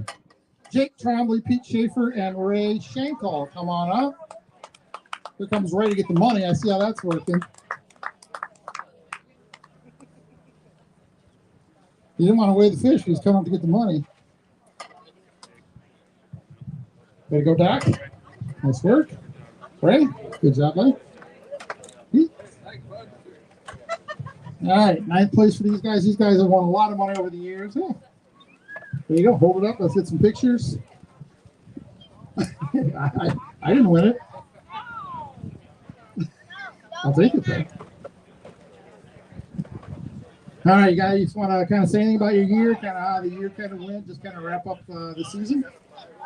Jake Trombley, Pete Schaefer, and Ray Schenkel. Come on up. Here comes Ray to get the money. I see how that's working. He didn't want to weigh the fish, but he's coming up to get the money. Way to go, Doc. Nice work. Ray, good job, buddy. All right, ninth place for these guys. These guys have won a lot of money over the years. Yeah. There you go. Hold it up. Let's get some pictures. I didn't win it. I'll take it, though. All right, you guys want to kind of say anything about your year, kind of how the year kind of went, just kind of wrap up the season?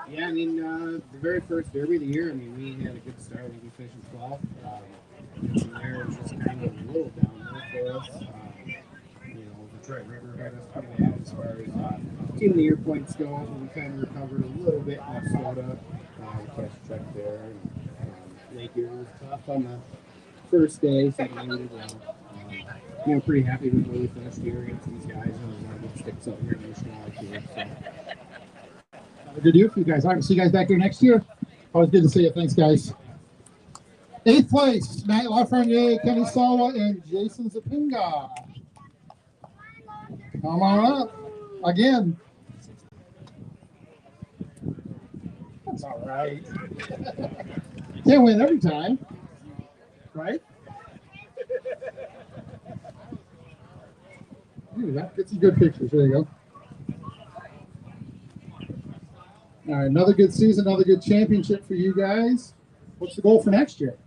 Yeah, I mean, the very first derby of the year, I mean, we had a good start. We finished 12th. From there, it was just kind of a little downhill for us. You know, Detroit River had us pretty bad as far as team of the year points go. We kind of recovered a little bit in Minnesota. We cashed a check there. And, Lake Erie was tough on the first day, second day we did well. You know, pretty happy with where we finished here against these guys, and we want to get sticks up here in National like here. So. Have a good year for you guys. All right, see you guys back here next year. Always good to see you. Thanks, guys. Eighth place, Matt Lafreniere, Kenny Sawa, and Jason Zapinga. Come on up. Again. That's all right. Can't win every time, right? Get some good pictures. There you go. All right, another good season, another good championship for you guys. What's the goal for next year?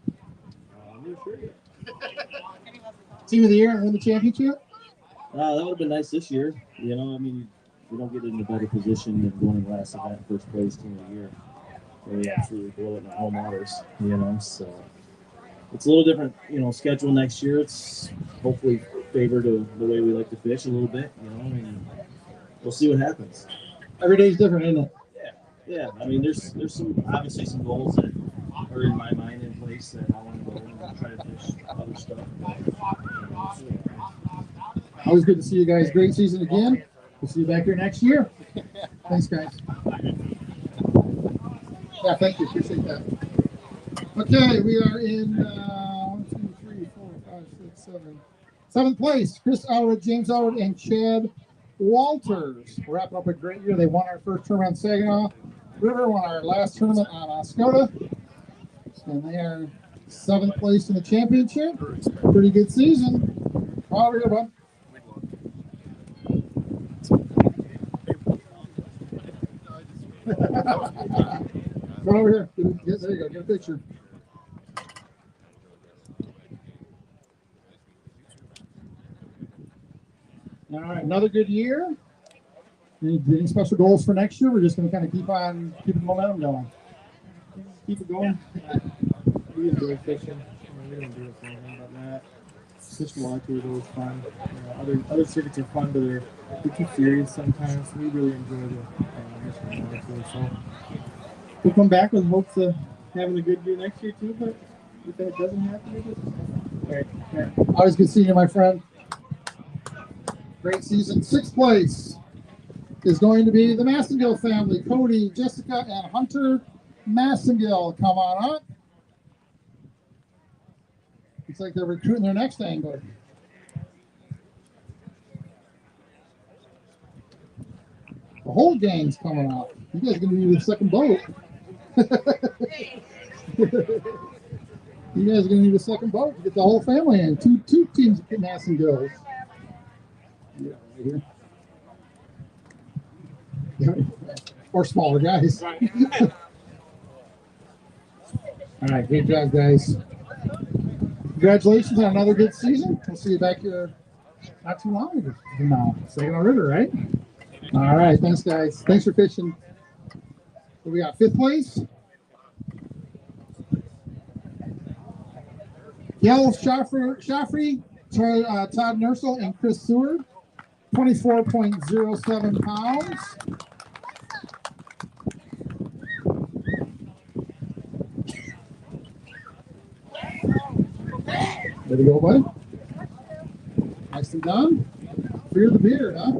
Team of the year and win the championship? That would have been nice this year. You know, I mean, we don't get in a better position than going in the last event, first place team of the year. We absolutely blow it in our home waters, you know, so it's a little different, you know, schedule next year. It's hopefully favored the way we like to fish a little bit, you know, and we'll see what happens. Every day's different, isn't it? Yeah. I mean, there's obviously some goals that are in my mind in place that I want to go and try to fish other stuff. Always good to see you guys. Great season again. We'll see you back here next year. Thanks, guys. Yeah, thank you. Appreciate that. Okay, we are in 1, 2, 3, 4, 5, 6, 7. Seventh place, Chris Elwood, James Elwood, and Chad Walters. We're wrapping up a great year. They won our first tournament on Saginaw River, won our last tournament on Oscoda, and they are seventh place in the championship. Pretty good season. Over here, bud. Come over here. There you go. Get a picture. All right, another good year. Any special goals for next year? We're just going to kind of keep the momentum going. Keep it going. We enjoy fishing. We don't do it for anything but that. Fishing water tours are always fun. Other circuits are fun, but they're too serious sometimes. We really enjoy the fishing water tours. So we'll come back with hopes of having a good year next year too. But if that doesn't happen, it doesn't. All right. Always good seeing you, my friend. Great season. Sixth place is going to be the Massengill family. Cody, Jessica, and Hunter Massengill. Come on up. Looks like they're recruiting their next angler. The whole gang's coming up. You guys are going to need a second boat. You guys are going to need a second boat to get the whole family in. Two teams of Massengills. Yeah, right here. Or smaller guys. All right, great job, guys. Congratulations on another good season. We'll see you back here not too long from now. Saginaw River, right? All right, thanks, guys. Thanks for fishing. So we got fifth place. Yellow Shoffrey, Todd Nursel, and Chris Seward. 24.07 pounds. There we go, buddy. Nicely done. Fear the beard, huh?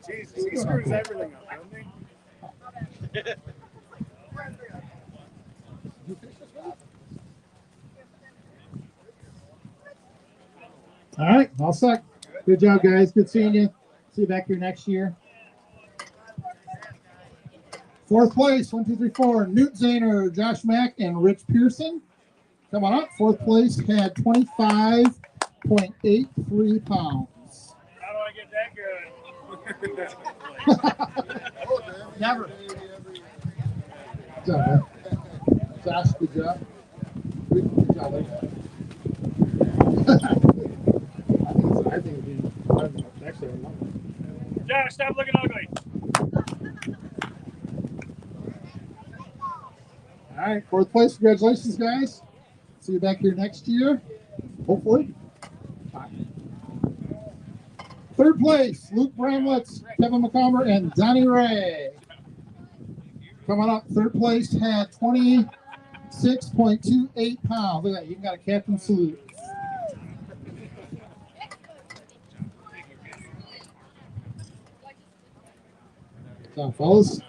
Jesus, he screws everything up, doesn't he? All right, all set. Good job, guys. Good seeing you. See you back here next year. Fourth place, 1, 2, 3, 4. Newt Zahner, Josh Mack, and Rich Pearson. Come on up. Fourth place had 25.83 pounds. How do I get that good? Never. Good job, man. Josh, good job. Good job, man. I think it'd be actually a lot. Josh, stop looking ugly. All right, fourth place. Congratulations, guys. See you back here next year, hopefully. Bye. Third place, Luke Bramlett, Kevin McComber, and Donnie Ray. Coming up, third place had 26.28 pounds. Look at that, you got a captain salute. So, fellas,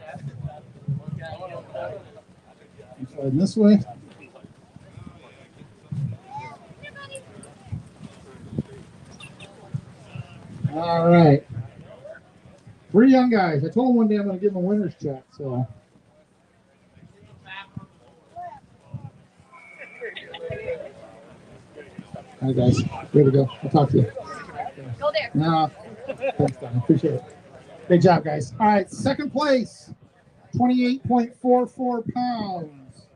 I'm sliding this way. All right. 3 young guys. I told them one day I'm going to give them a winner's check. So. All right, guys. Here we go. I'll talk to you. Go there. No. Thanks, Don. Appreciate it. Great job, guys. All right. Second place. 28.44 pounds.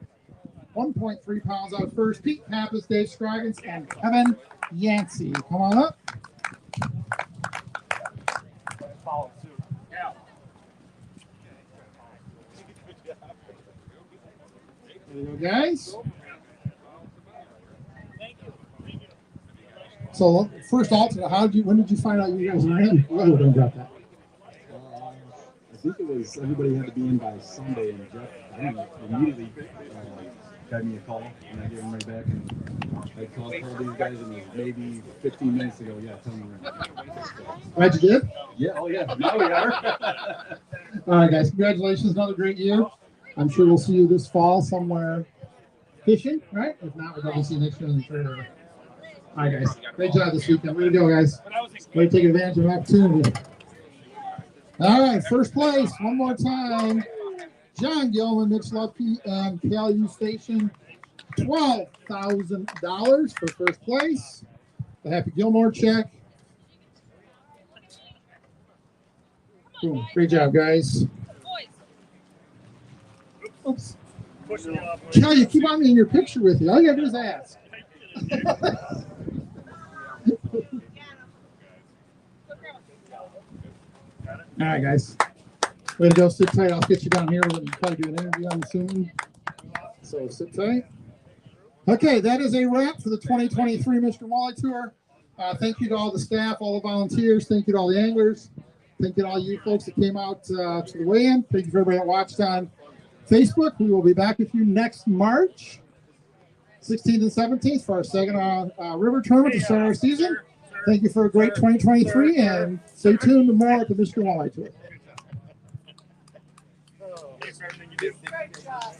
1.3 pounds out first. Pete Pappas, Dave Scroggins, and Kevin Yancey. Come on up. There you go, guys. So first alternate, when did you find out you guys were in? Oh, don't drop that. I think it was everybody had to be in by Sunday, and Jeff, I don't know, immediately got me a call, and I gave him right back, and I called these guys, and it was maybe 15 minutes ago. Yeah, tell me we're in. Glad you did? Yeah, oh yeah, now we are. All right, guys, congratulations, another great year. I'm sure we'll see you this fall somewhere fishing, right? If not, we'll probably see you next year in the trailer. All right, guys, great job this weekend. Way to go, guys. Way to take advantage of the opportunity. All right, first place, one more time. John Gilman, Mitch Lupke, and Cal U Station, $12,000 for first place. The Happy Gilmore check. Boom. Great job, guys. Oops. Cal, you keep on me in your picture with you. All you gotta do is ask. All right, guys. Way to go. Sit tight. I'll get you down here. We're going to probably do an interview, I'm assuming. So sit tight. Okay, that is a wrap for the 2023 Michigan Walleye Tour. Thank you to all the staff, all the volunteers. Thank you to all the anglers. Thank you to all you folks that came out to the weigh-in. Thank you for everybody that watched on Facebook. We will be back with you next March 16th and 17th for our second River Tournament to start our season. Thank you for a great 2023, and stay tuned to more at the Michigan Walleye Tour. Great job,